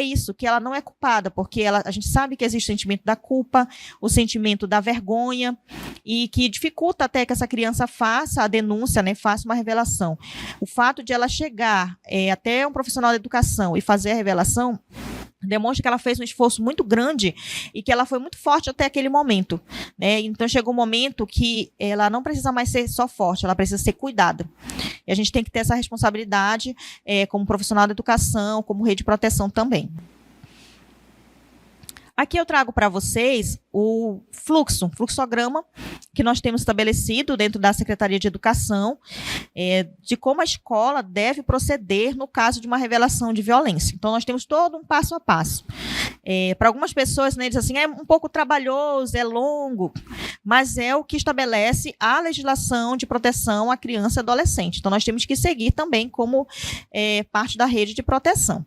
isso, que ela não é culpada, porque a gente sabe que existe o sentimento da culpa, o sentimento da vergonha, e que dificulta até que essa criança faça a denúncia, né, faça uma revelação. O fato de ela chegar até um profissional da educação e fazer a revelação demonstra que ela fez um esforço muito grande e que ela foi muito forte até aquele momento, né? Então, chegou um momento que ela não precisa mais ser só forte, ela precisa ser cuidada. E a gente tem que ter essa responsabilidade como profissional da educação, como rede de proteção também. Aqui eu trago para vocês o fluxograma que nós temos estabelecido dentro da Secretaria de Educação, de como a escola deve proceder no caso de uma revelação de violência. Então, nós temos todo um passo a passo. Para algumas pessoas, né, dizem assim, é um pouco trabalhoso, é longo, mas é o que estabelece a legislação de proteção à criança e adolescente. Então, nós temos que seguir também como parte da rede de proteção.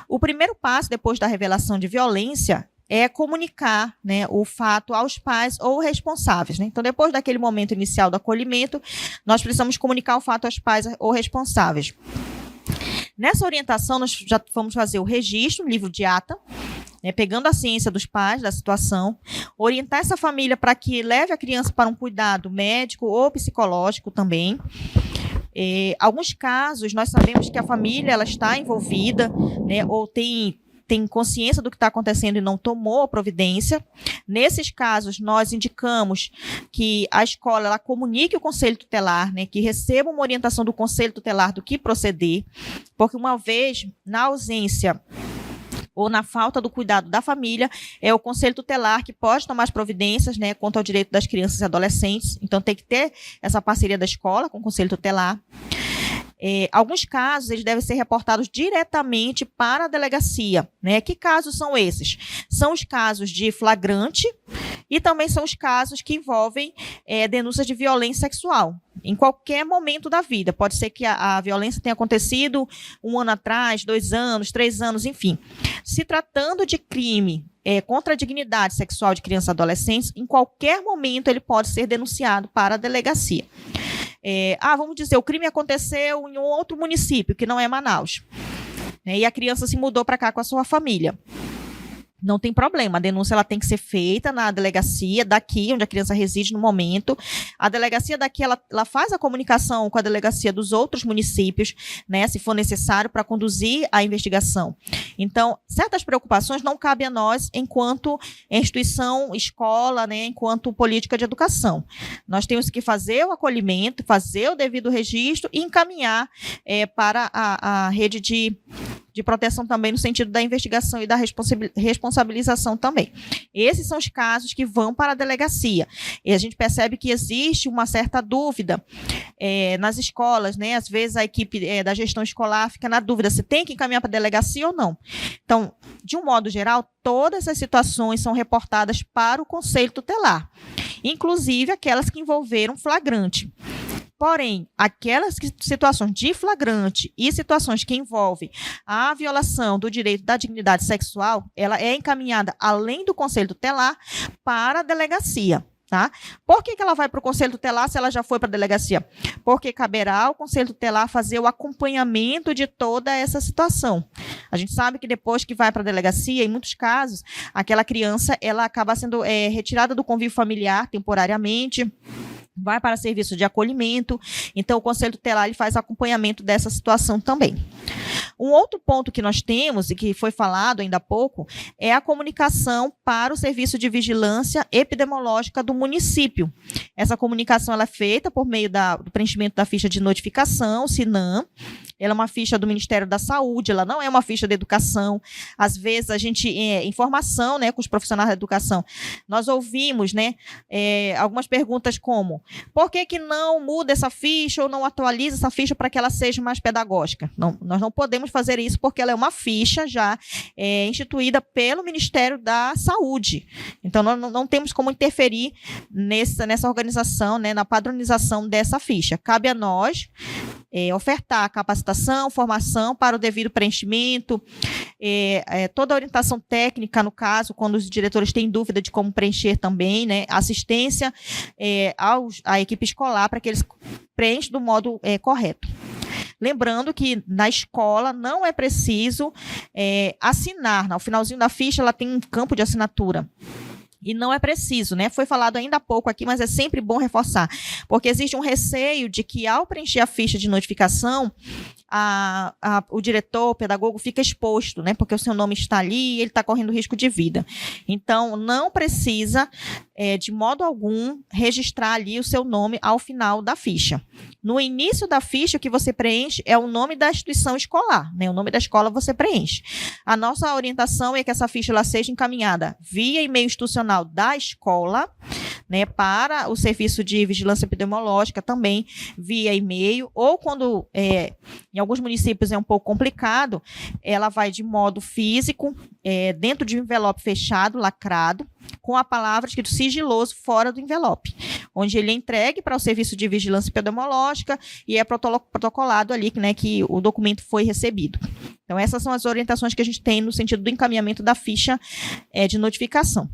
O primeiro passo, depois da revelação de violência, é comunicar, né, o fato aos pais ou responsáveis, né? Então, depois daquele momento inicial do acolhimento, nós precisamos comunicar o fato aos pais ou responsáveis. Nessa orientação, nós já vamos fazer o registro, livro de ata, né, pegando a ciência dos pais, da situação, orientar essa família para que leve a criança para um cuidado médico ou psicológico também. Alguns casos, nós sabemos que a família ela está envolvida, né, ou tem consciência do que está acontecendo e não tomou a providência. Nesses casos, nós indicamos que a escola ela comunique o conselho tutelar, né, que receba uma orientação do conselho tutelar do que proceder, porque uma vez, na ausência ou na falta do cuidado da família, é o conselho tutelar que pode tomar as providências, né, quanto ao direito das crianças e adolescentes. Então, tem que ter essa parceria da escola com o conselho tutelar. Alguns casos eles devem ser reportados diretamente para a delegacia, né? Que casos são esses? São os casos de flagrante e também são os casos que envolvem denúncias de violência sexual. Em qualquer momento da vida. Pode ser que a violência tenha acontecido 1 ano atrás, 2 anos, 3 anos, enfim. Se tratando de crime contra a dignidade sexual de crianças e adolescentes, em qualquer momento ele pode ser denunciado para a delegacia. Vamos dizer, o crime aconteceu em um outro município, que não é Manaus, e a criança se mudou para cá com a sua família. Não tem problema, a denúncia ela tem que ser feita na delegacia daqui, onde a criança reside no momento. A delegacia daqui, ela faz a comunicação com a delegacia dos outros municípios, né, se for necessário, para conduzir a investigação. Então, certas preocupações não cabem a nós enquanto instituição, escola, né, enquanto política de educação. Nós temos que fazer o acolhimento, fazer o devido registro e encaminhar para a rede de proteção também no sentido da investigação e da responsabilização também. Esses são os casos que vão para a delegacia. E a gente percebe que existe uma certa dúvida nas escolas, né? Às vezes a equipe da gestão escolar fica na dúvida se tem que encaminhar para a delegacia ou não. Então, de um modo geral, todas as situações são reportadas para o conselho tutelar, inclusive aquelas que envolveram flagrante. Porém, aquelas situações de flagrante e situações que envolvem a violação do direito da dignidade sexual, ela é encaminhada, além do conselho tutelar, para a delegacia. Tá? Por que ela vai para o conselho tutelar se ela já foi para a delegacia? Porque caberá ao conselho tutelar fazer o acompanhamento de toda essa situação. A gente sabe que depois que vai para a delegacia, em muitos casos, aquela criança ela acaba sendo retirada do convívio familiar temporariamente, vai para serviço de acolhimento, então o conselho tutelar ele faz acompanhamento dessa situação também. Um outro ponto que nós temos, e que foi falado ainda há pouco, é a comunicação para o Serviço de Vigilância Epidemiológica do município. Essa comunicação ela é feita por meio do preenchimento da ficha de notificação, SINAM. Ela é uma ficha do Ministério da Saúde, ela não é uma ficha de educação. Às vezes, a gente, informação, né, com os profissionais da educação, nós ouvimos, né, algumas perguntas como: por que não muda essa ficha ou não atualiza essa ficha para que ela seja mais pedagógica? Não, nós não podemos fazer isso porque ela é uma ficha já instituída pelo Ministério da Saúde. Então, nós não temos como interferir nessa organização, né, na padronização dessa ficha. Cabe a nós ofertar capacitação, formação para o devido preenchimento, toda a orientação técnica, no caso, quando os diretores têm dúvida de como preencher também, né, assistência à equipe escolar para que eles preencham do modo correto. Lembrando que na escola não é preciso assinar. No finalzinho da ficha, ela tem um campo de assinatura. E não é preciso, né? Foi falado ainda há pouco aqui, mas é sempre bom reforçar, porque existe um receio de que, ao preencher a ficha de notificação, o diretor, o pedagogo fica exposto, né? Porque o seu nome está ali e ele está correndo risco de vida. Então, não precisa, de modo algum, registrar ali o seu nome ao final da ficha. No início da ficha, o que você preenche é o nome da instituição escolar, né? O nome da escola você preenche. A nossa orientação é que essa ficha ela seja encaminhada via e-mail institucional da escola, né, para o serviço de vigilância epidemiológica também via e-mail, ou quando em alguns municípios é um pouco complicado, ela vai de modo físico, dentro de um envelope fechado, lacrado, com a palavra escrito sigiloso fora do envelope, onde ele é entregue para o serviço de vigilância epidemiológica e é protocolado ali, né, que o documento foi recebido. Então, essas são as orientações que a gente tem no sentido do encaminhamento da ficha de notificação.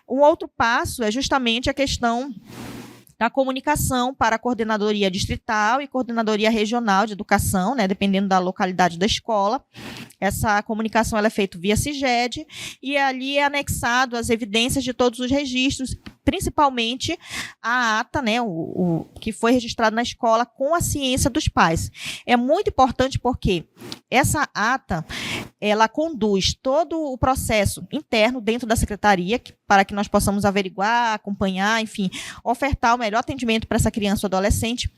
Um outro passo é justamente a questão da comunicação para a coordenadoria distrital e coordenadoria regional de educação, né, dependendo da localidade da escola. Essa comunicação ela é feita via CIGED e ali é anexado as evidências de todos os registros, principalmente a ata, né, o que foi registrado na escola com a ciência dos pais. É muito importante porque essa ata ela conduz todo o processo interno dentro da secretaria para que nós possamos averiguar, acompanhar, enfim, ofertar o melhor atendimento para essa criança ou adolescente,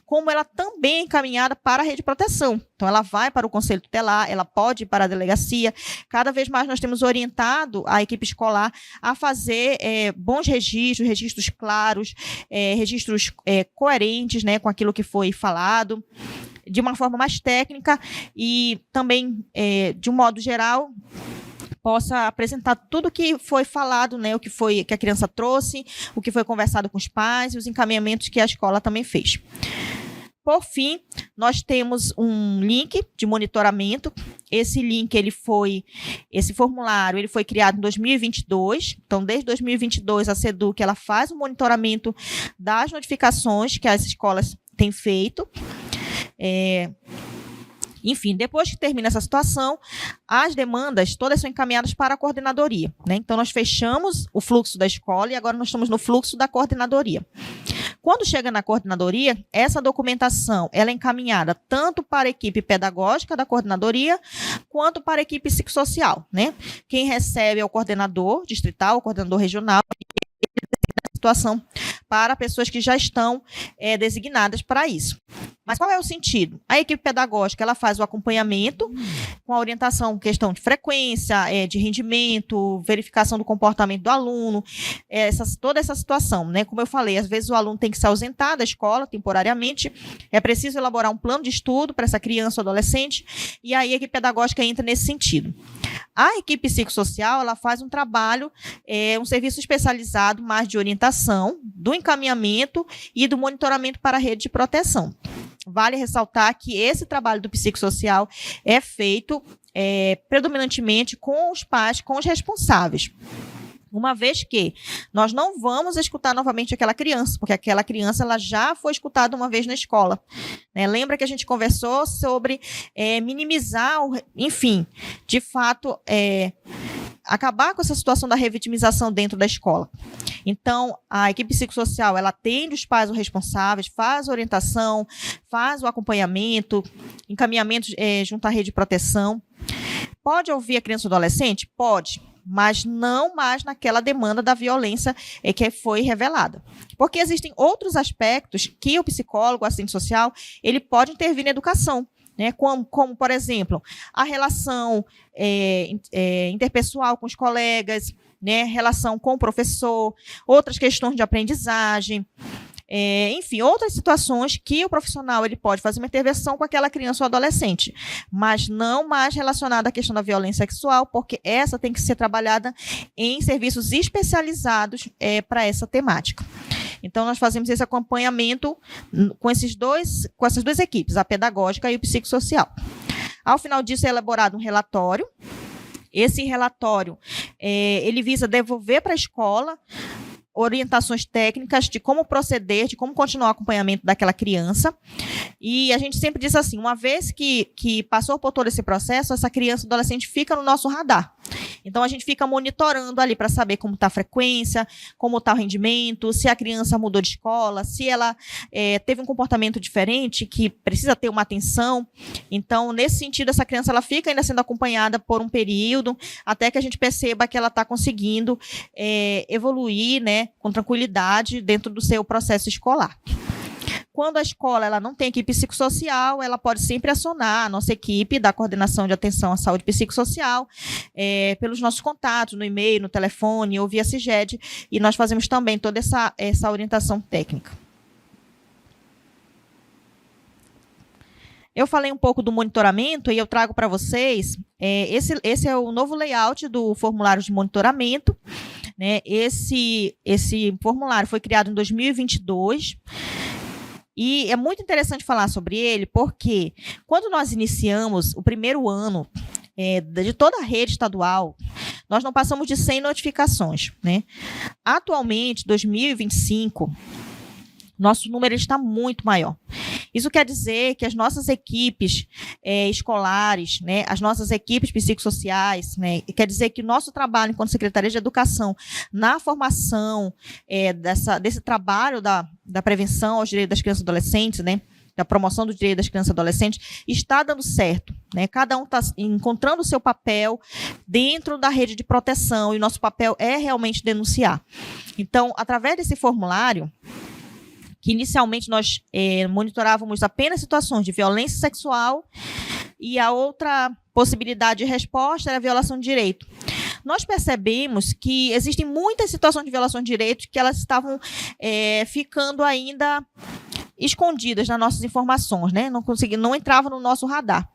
como ela também é encaminhada para a rede de proteção. Então, ela vai para o conselho tutelar, ela pode ir para a delegacia. Cada vez mais nós temos orientado a equipe escolar a fazer bons registros claros, registros coerentes, né, com aquilo que foi falado, de uma forma mais técnica e também, de um modo geral, possa apresentar tudo o que foi falado, né, o que a criança trouxe, o que foi conversado com os pais e os encaminhamentos que a escola também fez. Por fim, nós temos um link de monitoramento. Esse link, esse formulário, ele foi criado em 2022. Então, desde 2022, a SEDUC ela faz o monitoramento das notificações que as escolas têm feito. Enfim, depois que termina essa situação, as demandas todas são encaminhadas para a coordenadoria, né? Então, nós fechamos o fluxo da escola e agora nós estamos no fluxo da coordenadoria. Quando chega na coordenadoria, essa documentação ela é encaminhada tanto para a equipe pedagógica da coordenadoria, quanto para a equipe psicossocial, né? Quem recebe é o coordenador distrital, o coordenador regional, situação para pessoas que já estão designadas para isso. Mas qual é o sentido? A equipe pedagógica ela faz o acompanhamento com a orientação, questão de frequência, de rendimento, verificação do comportamento do aluno, toda essa situação, né? Como eu falei, às vezes o aluno tem que se ausentar da escola temporariamente, é preciso elaborar um plano de estudo para essa criança ou adolescente, e aí a equipe pedagógica entra nesse sentido. A equipe psicossocial ela faz um trabalho, um serviço especializado mais de orientação, do encaminhamento e do monitoramento para a rede de proteção. Vale ressaltar que esse trabalho do psicossocial é feito predominantemente com os pais, com os responsáveis. Uma vez que nós não vamos escutar novamente aquela criança, porque aquela criança ela já foi escutada uma vez na escola, né? Lembra que a gente conversou sobre minimizar, enfim, de fato, acabar com essa situação da revitimização dentro da escola. Então, a equipe psicossocial, ela atende os pais ou responsáveis, faz a orientação, faz o acompanhamento, encaminhamento junto à rede de proteção. Pode ouvir a criança ou adolescente? Pode, mas não mais naquela demanda da violência que foi revelada. Porque existem outros aspectos que o psicólogo, o assistente social, ele pode intervir na educação, né? Como, por exemplo, a relação interpessoal com os colegas, né? Relação com o professor, outras questões de aprendizagem, enfim, outras situações que o profissional ele pode fazer uma intervenção com aquela criança ou adolescente, mas não mais relacionada à questão da violência sexual, porque essa tem que ser trabalhada em serviços especializados para essa temática. Então, nós fazemos esse acompanhamento com essas duas equipes, a pedagógica e o psicossocial. Ao final disso, é elaborado um relatório. Esse relatório, ele visa devolver para a escola orientações técnicas de como proceder, de como continuar o acompanhamento daquela criança. E a gente sempre diz assim, uma vez que passou por todo esse processo, essa criança ou adolescente fica no nosso radar. Então, a gente fica monitorando ali para saber como está a frequência, como está o rendimento, se a criança mudou de escola, se ela teve um comportamento diferente, que precisa ter uma atenção. Então, nesse sentido, essa criança ela fica ainda sendo acompanhada por um período, até que a gente perceba que ela está conseguindo evoluir, né, com tranquilidade dentro do seu processo escolar. Quando a escola ela não tem equipe psicossocial, ela pode sempre acionar a nossa equipe da Coordenação de Atenção à Saúde Psicossocial pelos nossos contatos, no e-mail, no telefone ou via CIGED, e nós fazemos também toda essa orientação técnica. Eu falei um pouco do monitoramento e eu trago para vocês, esse é o novo layout do formulário de monitoramento, né? Esse formulário foi criado em 2022, e é muito interessante falar sobre ele, porque quando nós iniciamos o primeiro ano de toda a rede estadual, nós não passamos de 100 notificações, né? Atualmente, 2025, nosso número está muito maior. Isso quer dizer que as nossas equipes escolares, né, as nossas equipes psicossociais, né, quer dizer que o nosso trabalho enquanto Secretaria de Educação na formação desse trabalho da prevenção aos direitos das crianças e adolescentes, né, da promoção dos direitos das crianças e adolescentes, está dando certo, né? Cada um está encontrando o seu papel dentro da rede de proteção, e o nosso papel é realmente denunciar. Então, através desse formulário, que inicialmente nós monitorávamos apenas situações de violência sexual, e a outra possibilidade de resposta era a violação de direito. Nós percebemos que existem muitas situações de violação de direitos que elas estavam ficando ainda escondidas nas nossas informações, né? Não entravam no nosso radar.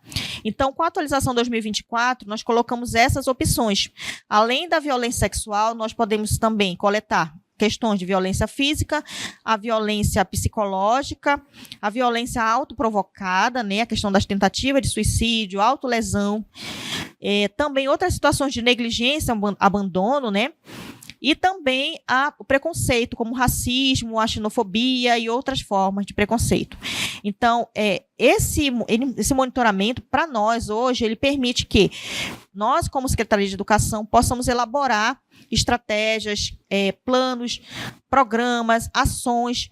Então, com a atualização 2024, nós colocamos essas opções. Além da violência sexual, nós podemos também coletar questões de violência física, a violência psicológica, a violência autoprovocada, né, a questão das tentativas de suicídio, autolesão, também outras situações de negligência, abandono, né, e também o preconceito, como o racismo, a xenofobia e outras formas de preconceito. Então, esse monitoramento, para nós, hoje, ele permite que nós, como Secretaria de Educação, possamos elaborar estratégias, planos, programas, ações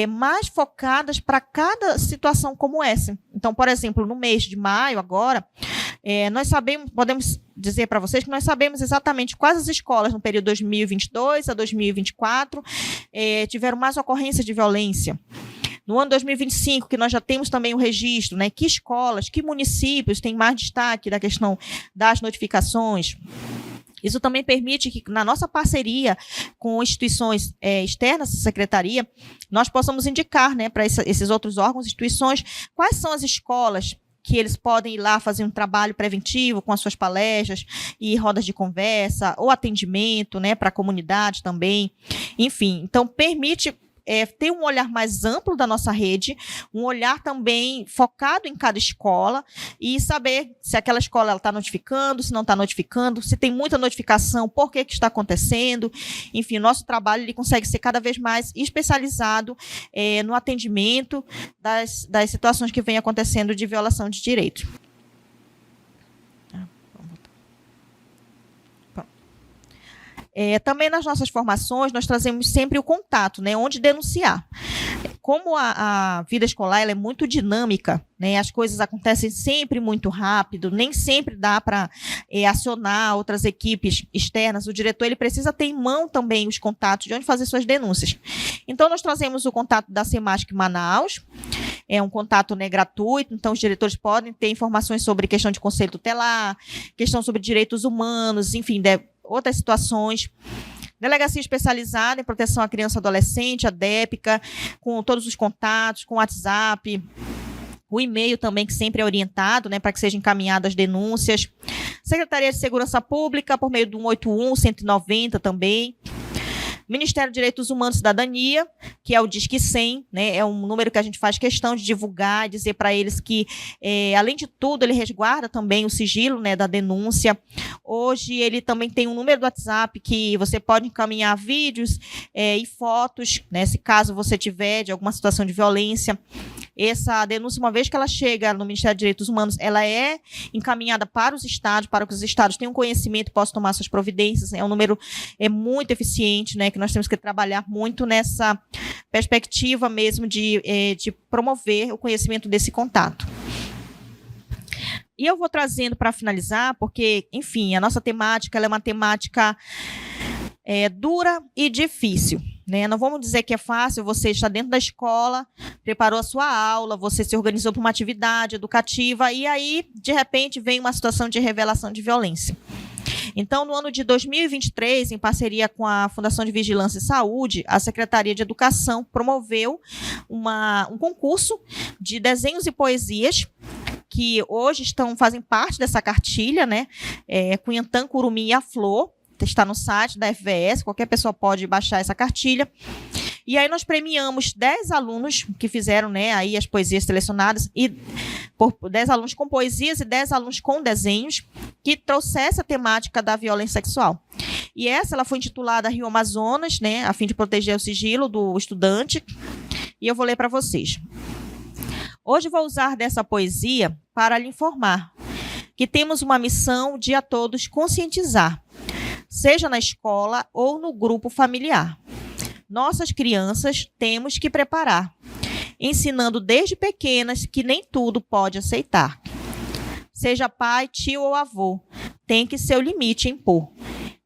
mais focadas para cada situação como essa. Então, por exemplo, no mês de maio, agora, podemos dizer para vocês que nós sabemos exatamente quais as escolas no período 2022 a 2024 tiveram mais ocorrências de violência. No ano 2025, que nós já temos também o registro, né, que escolas, que municípios têm mais destaque da questão das notificações. Isso também permite que, na nossa parceria com instituições externas da Secretaria, nós possamos indicar, né, para esses outros órgãos, instituições, quais são as escolas que eles podem ir lá fazer um trabalho preventivo com as suas palestras e rodas de conversa, ou atendimento, né, para a comunidade também. Enfim, então permite ter um olhar mais amplo da nossa rede, um olhar também focado em cada escola, e saber se aquela escola está notificando, se não está notificando, se tem muita notificação, por que está acontecendo. Enfim, o nosso trabalho ele consegue ser cada vez mais especializado no atendimento das situações que vêm acontecendo de violação de direitos. Também nas nossas formações, nós trazemos sempre o contato, né, onde denunciar. Como a vida escolar ela é muito dinâmica, né, as coisas acontecem sempre muito rápido, nem sempre dá para acionar outras equipes externas. O diretor ele precisa ter em mão também os contatos de onde fazer suas denúncias. Então, nós trazemos o contato da Semasc Manaus, é um contato, né, gratuito, então os diretores podem ter informações sobre questão de conselho tutelar, questão sobre direitos humanos, enfim, outras situações. Delegacia especializada em proteção à criança e adolescente, a DEPCA, com todos os contatos, com o WhatsApp, o e-mail também, que sempre é orientado, né, para que sejam encaminhadas denúncias. Secretaria de Segurança Pública, por meio do 181, 190 também. Ministério de Direitos Humanos e Cidadania, que é o Disque 100, né, é um número que a gente faz questão de divulgar e dizer para eles que, além de tudo, ele resguarda também o sigilo, né, da denúncia. Hoje, ele também tem um número do WhatsApp que você pode encaminhar vídeos e fotos, né, se caso você tiver de alguma situação de violência. essa denúncia, uma vez que ela chega no Ministério de Direitos Humanos, ela é encaminhada para os estados, para que os estados tenham conhecimento e possam tomar suas providências. É um número muito eficiente, né, que nós temos que trabalhar muito nessa perspectiva mesmo de promover o conhecimento desse contato. E eu vou trazendo para finalizar, porque, enfim, a nossa temática ela é uma temática dura e difícil, né? Não vamos dizer que é fácil, você está dentro da escola, preparou a sua aula, você se organizou para uma atividade educativa e aí, de repente, vem uma situação de revelação de violência. Então, no ano de 2023, em parceria com a Fundação de Vigilância e Saúde, a Secretaria de Educação promoveu um concurso de desenhos e poesias que hoje fazem parte dessa cartilha, né? Cunhantã, Curumim e a Flor. Está no site da FVS, qualquer pessoa pode baixar essa cartilha. E aí nós premiamos 10 alunos que fizeram, né, aí as poesias selecionadas, e 10 alunos com poesias e 10 alunos com desenhos, que trouxesse a temática da violência sexual. E ela foi intitulada Rio Amazonas, né, a fim de proteger o sigilo do estudante. E eu vou ler para vocês. Hoje vou usar dessa poesia para lhe informar que temos uma missão de a todos conscientizar, seja na escola ou no grupo familiar. Nossas crianças temos que preparar, ensinando desde pequenas que nem tudo pode aceitar. Seja pai, tio ou avô, tem que seu limite impor.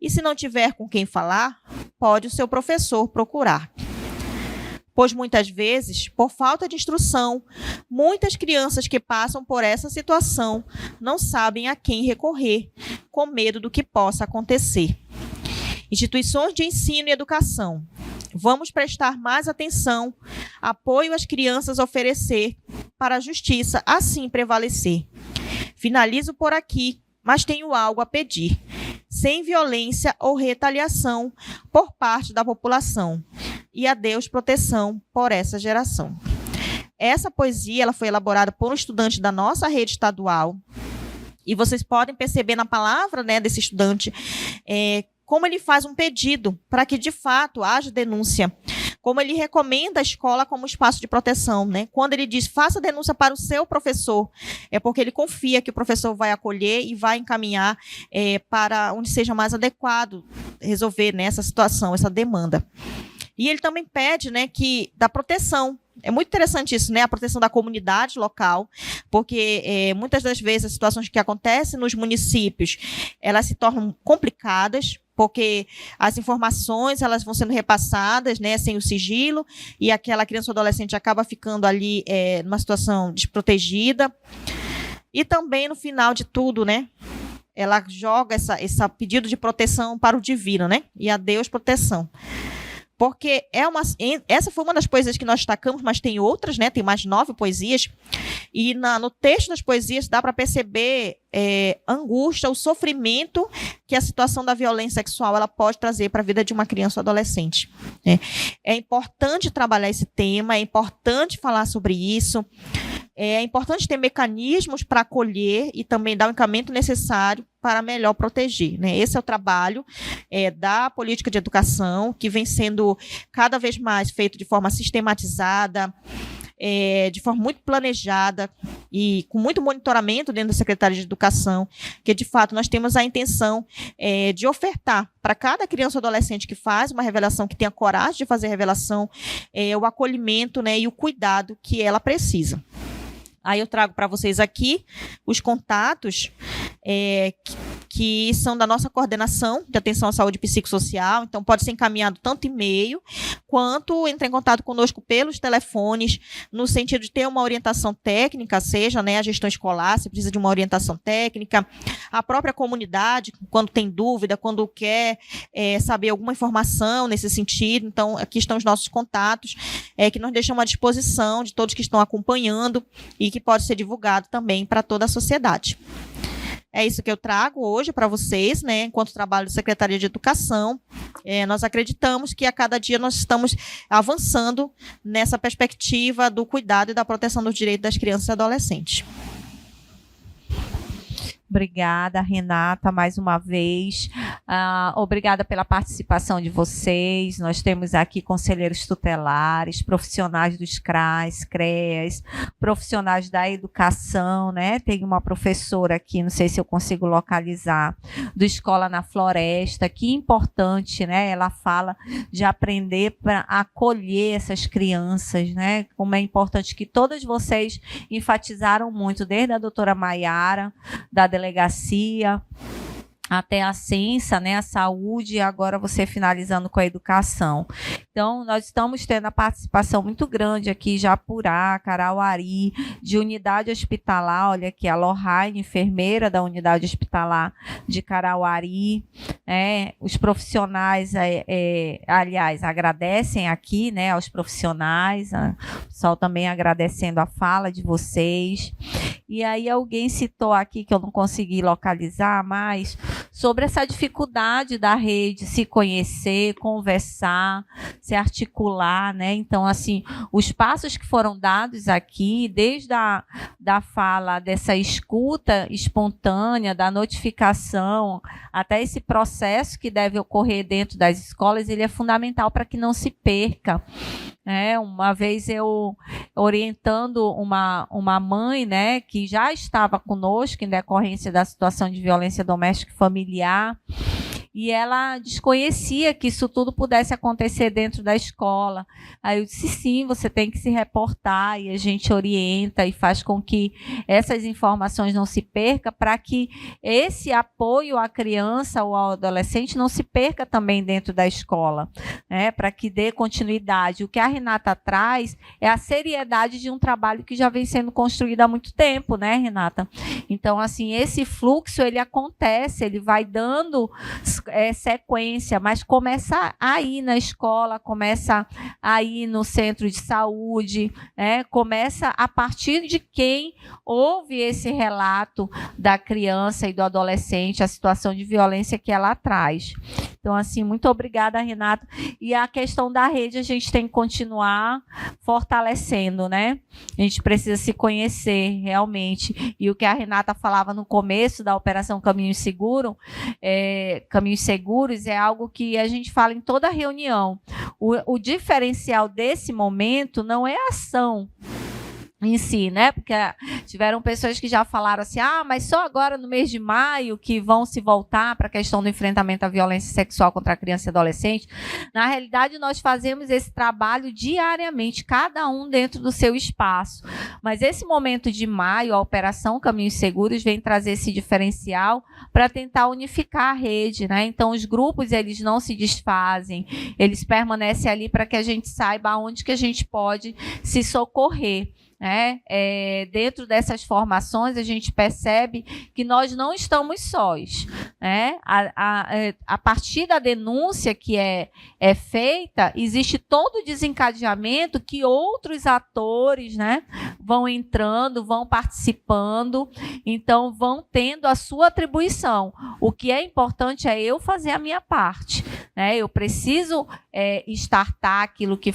E se não tiver com quem falar, pode o seu professor procurar. Pois muitas vezes, por falta de instrução, muitas crianças que passam por essa situação não sabem a quem recorrer, com medo do que possa acontecer. Instituições de ensino e educação, vamos prestar mais atenção, apoio às crianças oferecer, para a justiça assim prevalecer. Finalizo por aqui, mas tenho algo a pedir, sem violência ou retaliação por parte da população. E a Deus proteção por essa geração. Essa poesia ela foi elaborada por um estudante da nossa rede estadual. E vocês podem perceber na palavra, né, desse estudante como ele faz um pedido para que, de fato, haja denúncia. Como ele recomenda a escola como espaço de proteção, né? Quando ele diz, faça denúncia para o seu professor, é porque ele confia que o professor vai acolher e vai encaminhar para onde seja mais adequado resolver, né, essa situação, essa demanda. E ele também pede, né, da proteção. É muito interessante isso, né? A proteção da comunidade local, porque muitas das vezes as situações que acontecem nos municípios, elas se tornam complicadas, porque as informações elas vão sendo repassadas, né, sem o sigilo, e aquela criança ou adolescente acaba ficando ali numa situação desprotegida. E também, no final de tudo, né, ela joga esse pedido de proteção para o divino, né? E a Deus proteção. Porque essa foi uma das poesias que nós destacamos, mas tem outras, né? Tem mais 9 poesias. E no texto das poesias dá para perceber a angústia, o sofrimento que a situação da violência sexual ela pode trazer para a vida de uma criança ou adolescente. É importante trabalhar esse tema, é importante falar sobre isso. É importante ter mecanismos para acolher e também dar o encaminhamento necessário para melhor proteger, né? Esse é o trabalho da política de educação, que vem sendo cada vez mais feito de forma sistematizada, de forma muito planejada e com muito monitoramento dentro da Secretaria de Educação, que de fato nós temos a intenção de ofertar para cada criança ou adolescente que faz uma revelação, que tenha coragem de fazer a revelação, o acolhimento, né, e o cuidado que ela precisa. Aí eu trago para vocês aqui os contatos que são da nossa coordenação de atenção à saúde psicossocial. Então, pode ser encaminhado tanto e-mail, quanto entrar em contato conosco pelos telefones, no sentido de ter uma orientação técnica, seja, né, a gestão escolar, se precisa de uma orientação técnica, a própria comunidade, quando tem dúvida, quando quer saber alguma informação nesse sentido. Então, aqui estão os nossos contatos, que nós deixamos à disposição de todos que estão acompanhando e que pode ser divulgado também para toda a sociedade. É isso que eu trago hoje para vocês, né? Enquanto trabalho de Secretaria de Educação, nós acreditamos que a cada dia nós estamos avançando nessa perspectiva do cuidado e da proteção dos direitos das crianças e adolescentes. Obrigada, Renata, mais uma vez. Obrigada pela participação de vocês. Nós temos aqui conselheiros tutelares, profissionais dos CRAS, CREAS, profissionais da educação, né? Tem uma professora aqui, não sei se eu consigo localizar, do Escola na Floresta, que importante, né? Ela fala de aprender para acolher essas crianças, né? Como é importante, que todas vocês enfatizaram muito, desde a doutora Maiara, da delegacia, até a ciência, né, a saúde, e agora você finalizando com a educação. Então, nós estamos tendo a participação muito grande aqui, Japurá, Carauari, de unidade hospitalar. Olha aqui, a Lohane, enfermeira da unidade hospitalar de Carauari. Os profissionais, aliás, agradecem aqui, né, aos profissionais, o pessoal também agradecendo a fala de vocês. E aí alguém citou aqui, que eu não consegui localizar mais, sobre essa dificuldade da rede se conhecer, conversar, se articular, né? Então, assim, os passos que foram dados aqui, desde da fala dessa escuta espontânea, da notificação, até esse processo que deve ocorrer dentro das escolas, ele é fundamental para que não se perca. Uma vez eu orientando uma mãe, né, que já estava conosco em decorrência da situação de violência doméstica e familiar, e ela desconhecia que isso tudo pudesse acontecer dentro da escola. Aí eu disse, sim, você tem que se reportar, e a gente orienta e faz com que essas informações não se percam, para que esse apoio à criança ou ao adolescente não se perca também dentro da escola, né? Para que dê continuidade. O que a Renata traz é a seriedade de um trabalho que já vem sendo construído há muito tempo, né, Renata? Então, assim, esse fluxo, ele acontece, ele vai dando sequência, mas começa aí na escola, começa aí no centro de saúde, começa a partir de quem ouve esse relato da criança e do adolescente, a situação de violência que ela traz. Então, assim, muito obrigada, Renata. E a questão da rede, a gente tem que continuar fortalecendo, né? A gente precisa se conhecer realmente. E o que a Renata falava no começo da Operação Caminhos Seguros é algo que a gente fala em toda reunião. O diferencial desse momento não é a ação em si, né? Porque tiveram pessoas que já falaram assim, mas só agora no mês de maio que vão se voltar para a questão do enfrentamento à violência sexual contra a criança e adolescente. Na realidade, nós fazemos esse trabalho diariamente, cada um dentro do seu espaço. Mas esse momento de maio, a Operação Caminhos Seguros vem trazer esse diferencial para tentar unificar a rede, né? Então, os grupos, eles não se desfazem, eles permanecem ali para que a gente saiba onde que a gente pode se socorrer. Dentro dessas formações, a gente percebe que nós não estamos sós. A partir da denúncia que é feita, existe todo o desencadeamento que outros atores, né, vão entrando, vão participando, então vão tendo a sua atribuição. O que é importante é eu fazer a minha parte. Eu preciso startar aquilo que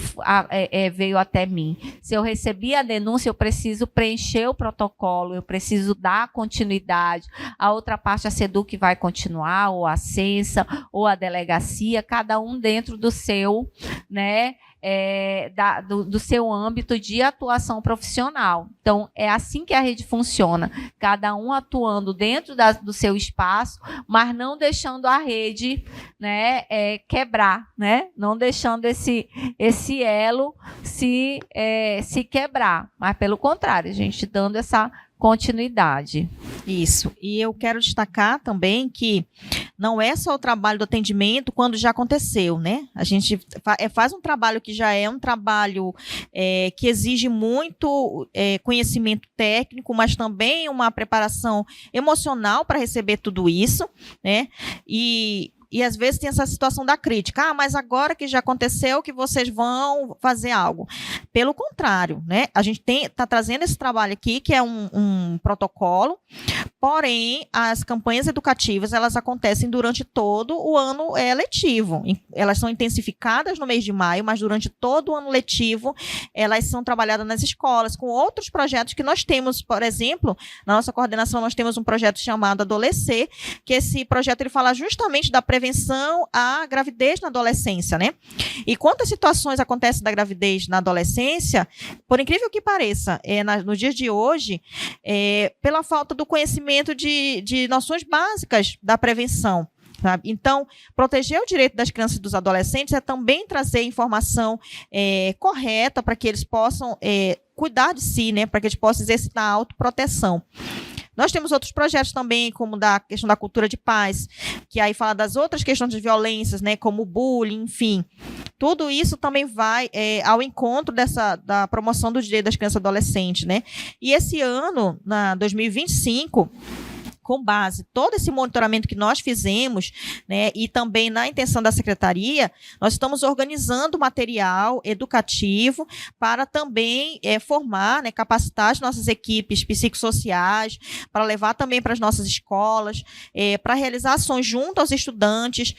veio até mim. Se eu recebi a denúncia, eu preciso preencher o protocolo, eu preciso dar continuidade. A outra parte, a SEDUC vai continuar, ou a Censa, ou a delegacia, cada um dentro do seu, né, do seu âmbito de atuação profissional. Então, é assim que a rede funciona, cada um atuando dentro do seu espaço, mas não deixando a rede, né, quebrar, né? Não deixando esse elo se quebrar, mas pelo contrário, a gente dando essa continuidade. Isso. E eu quero destacar também que não é só o trabalho do atendimento quando já aconteceu, né? A gente faz um trabalho que já é um trabalho que exige muito conhecimento técnico, mas também uma preparação emocional para receber tudo isso, né? E E às vezes tem essa situação da crítica. Mas agora que já aconteceu, que vocês vão fazer algo. Pelo contrário, né? A gente está trazendo esse trabalho aqui, que é um protocolo, porém, as campanhas educativas, elas acontecem durante todo o ano letivo. Elas são intensificadas no mês de maio, mas durante todo o ano letivo, elas são trabalhadas nas escolas, com outros projetos que nós temos. Por exemplo, na nossa coordenação, nós temos um projeto chamado Adolescer, que esse projeto ele fala justamente da prevenção à gravidez na adolescência, né? E quantas situações acontecem da gravidez na adolescência, por incrível que pareça, nos dias de hoje, pela falta do conhecimento de noções básicas da prevenção. Sabe? Então, proteger o direito das crianças e dos adolescentes é também trazer informação correta para que eles possam cuidar de si, né? Para que eles possam exercitar a autoproteção. Nós temos outros projetos também, como da questão da cultura de paz, que aí fala das outras questões de violências, né, como o bullying, enfim. Tudo isso também vai ao encontro da promoção do direito das crianças e adolescentes, né? E esse ano, na 2025, com base todo esse monitoramento que nós fizemos, né, e também na intenção da Secretaria, nós estamos organizando material educativo para também formar, né, capacitar as nossas equipes psicossociais, para levar também para as nossas escolas, para realizar ações junto aos estudantes,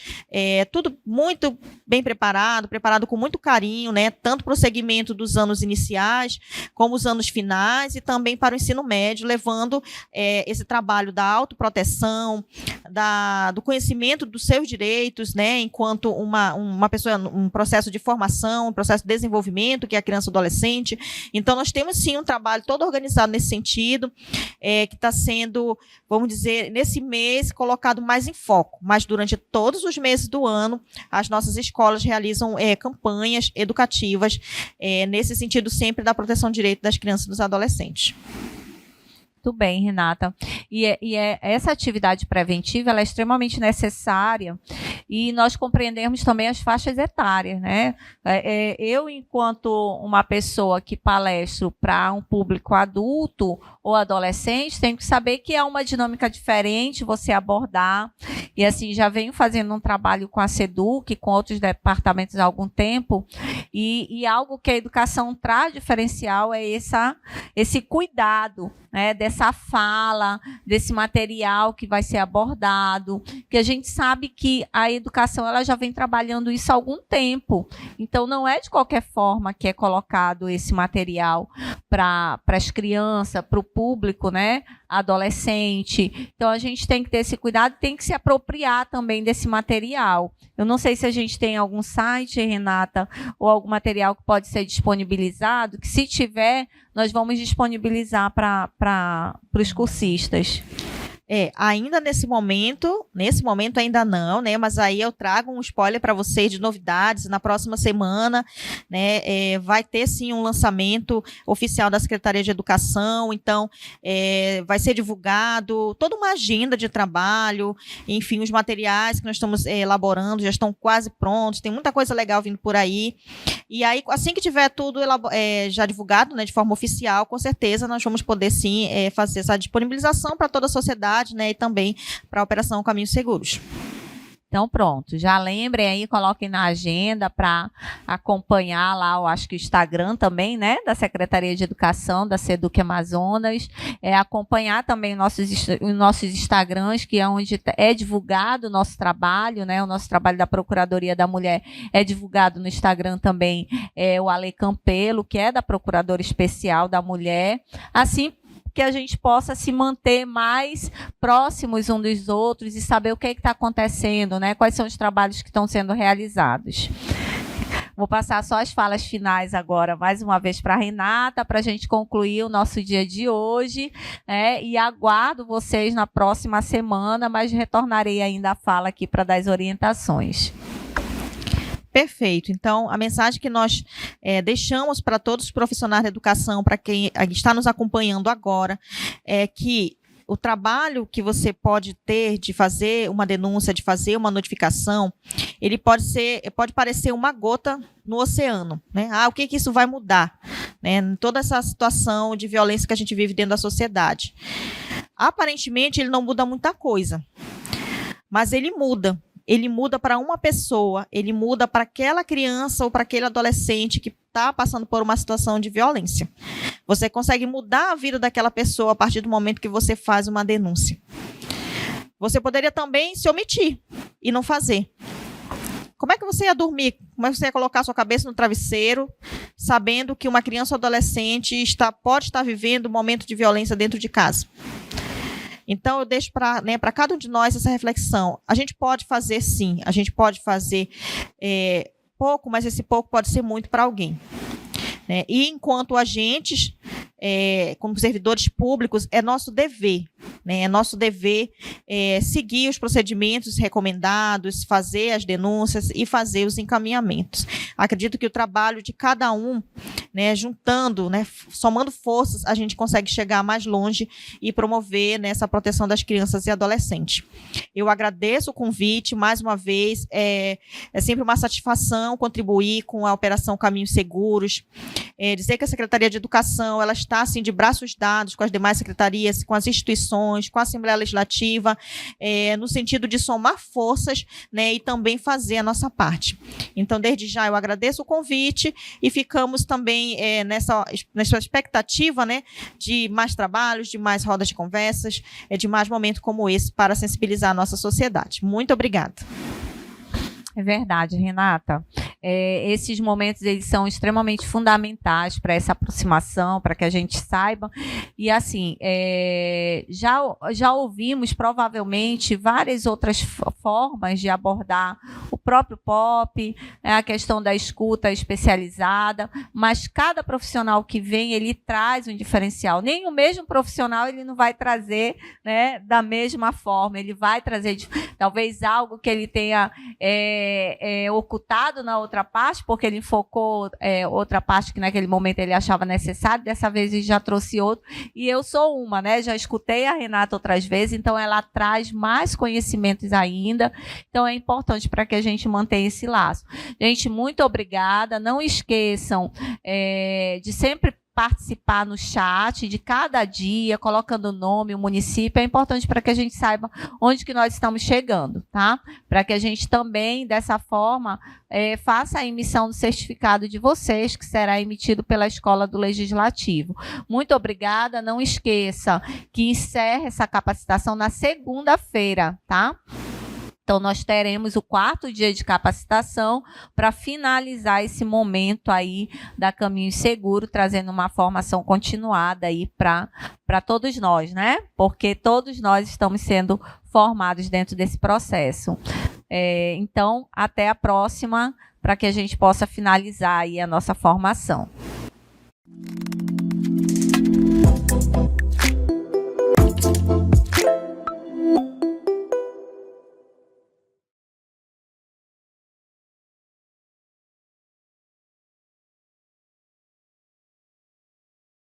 tudo muito bem preparado com muito carinho, né, tanto para o segmento dos anos iniciais, como os anos finais, e também para o ensino médio, levando esse trabalho da autoproteção, do conhecimento dos seus direitos, né, enquanto uma pessoa, um processo de formação, um processo de desenvolvimento, que é a criança e adolescente. Então, nós temos, sim, um trabalho todo organizado nesse sentido, que está sendo, vamos dizer, nesse mês, colocado mais em foco. Mas, durante todos os meses do ano, as nossas escolas realizam campanhas educativas, nesse sentido, sempre da proteção do direito das crianças e dos adolescentes. Muito bem, Renata. Essa atividade preventiva ela é extremamente necessária e nós compreendemos também as faixas etárias, né? Eu, enquanto uma pessoa que palestro para um público adulto ou adolescente, tenho que saber que é uma dinâmica diferente você abordar. E assim, já venho fazendo um trabalho com a SEDUC, com outros departamentos há algum tempo, e algo que a educação traz diferencial é esse cuidado, né, dessa fala, desse material que vai ser abordado, que a gente sabe que a educação ela já vem trabalhando isso há algum tempo. Então, não é de qualquer forma que é colocado esse material para as crianças, para o público, né, adolescente. Então, a gente tem que ter esse cuidado, tem que se apropriar também desse material. Eu não sei se a gente tem algum site, Renata, ou algum material que pode ser disponibilizado, que se tiver, nós vamos disponibilizar para os cursistas. Ainda nesse momento ainda não, né? Mas aí eu trago um spoiler para vocês de novidades. Na próxima semana, né, vai ter sim um lançamento oficial da Secretaria de Educação. Então, vai ser divulgado toda uma agenda de trabalho, enfim, os materiais que nós estamos elaborando já estão quase prontos. Tem muita coisa legal vindo por aí. E aí, assim que tiver tudo já divulgado, né, de forma oficial, com certeza nós vamos poder sim fazer essa disponibilização para toda a sociedade, né, e também para a Operação Caminhos Seguros. Então, pronto. Já lembrem aí, coloquem na agenda para acompanhar lá, eu acho que o Instagram também, né, da Secretaria de Educação, da SEDUC Amazonas. Acompanhar também os nossos Instagrams, que é onde é divulgado o nosso trabalho, né, o nosso trabalho da Procuradoria da Mulher é divulgado no Instagram também, o Ale Campelo, que é da Procuradora Especial da Mulher. Assim, que a gente possa se manter mais próximos uns dos outros e saber o que está acontecendo, né? Quais são os trabalhos que estão sendo realizados. Vou passar só as falas finais agora, mais uma vez, para a Renata, para a gente concluir o nosso dia de hoje, e aguardo vocês na próxima semana, mas retornarei ainda a fala aqui para dar as orientações. Perfeito. Então, a mensagem que nós deixamos para todos os profissionais da educação, para quem está nos acompanhando agora, é que o trabalho que você pode ter de fazer uma denúncia, de fazer uma notificação, ele pode parecer uma gota no oceano, né? O que isso vai mudar, né, em toda essa situação de violência que a gente vive dentro da sociedade? Aparentemente, ele não muda muita coisa, mas ele muda. ele muda para uma pessoa, ele muda para aquela criança ou para aquele adolescente que está passando por uma situação de violência. Você consegue mudar a vida daquela pessoa a partir do momento que você faz uma denúncia. Você poderia também se omitir e não fazer. Como é que você ia dormir? Como é que você ia colocar sua cabeça no travesseiro, sabendo que uma criança ou adolescente pode estar vivendo um momento de violência dentro de casa? Então, eu deixo para cada um de nós essa reflexão. A gente pode fazer, sim. A gente pode fazer pouco, mas esse pouco pode ser muito para alguém. Né? E, enquanto agentes, como servidores públicos, é nosso dever. Né? É nosso dever seguir os procedimentos recomendados, fazer as denúncias e fazer os encaminhamentos. Acredito que o trabalho de cada um, né, juntando, né, somando forças, a gente consegue chegar mais longe e promover, né, essa proteção das crianças e adolescentes. Eu agradeço o convite, mais uma vez, é sempre uma satisfação contribuir com a Operação Caminhos Seguros, dizer que a Secretaria de Educação ela está assim, de braços dados com as demais secretarias, com as instituições, com a Assembleia Legislativa, no sentido de somar forças, né, e também fazer a nossa parte. Então, desde já, eu agradeço o convite e ficamos também nessa expectativa, né, de mais trabalhos, de mais rodas de conversas, de mais momentos como esse para sensibilizar a nossa sociedade. Muito obrigada. É verdade, Renata. Esses momentos eles são extremamente fundamentais para essa aproximação, para que a gente saiba. E assim, já ouvimos provavelmente várias outras formas de abordar o próprio POP, a questão da escuta especializada, mas cada profissional que vem, ele traz um diferencial. Nem o mesmo profissional ele não vai trazer, né, da mesma forma, ele vai trazer talvez algo que ele tenha ocultado na outra parte, porque ele enfocou outra parte que naquele momento ele achava necessário, dessa vez ele já trouxe outro, e eu sou uma, né, já escutei a Renata outras vezes, então ela traz mais conhecimentos ainda, então é importante para que a gente mantenha esse laço. Gente, muito obrigada, não esqueçam de sempre participar no chat de cada dia, colocando o nome, o município, é importante para que a gente saiba onde que nós estamos chegando, tá? Para que a gente também, dessa forma, faça a emissão do certificado de vocês, que será emitido pela Escola do Legislativo. Muito obrigada, não esqueça que encerra essa capacitação na segunda-feira, tá? Então, nós teremos o 4º dia de capacitação para finalizar esse momento aí da Caminho Seguro, trazendo uma formação continuada aí para todos nós, né? Porque todos nós estamos sendo formados dentro desse processo. Então, até a próxima, para que a gente possa finalizar aí a nossa formação.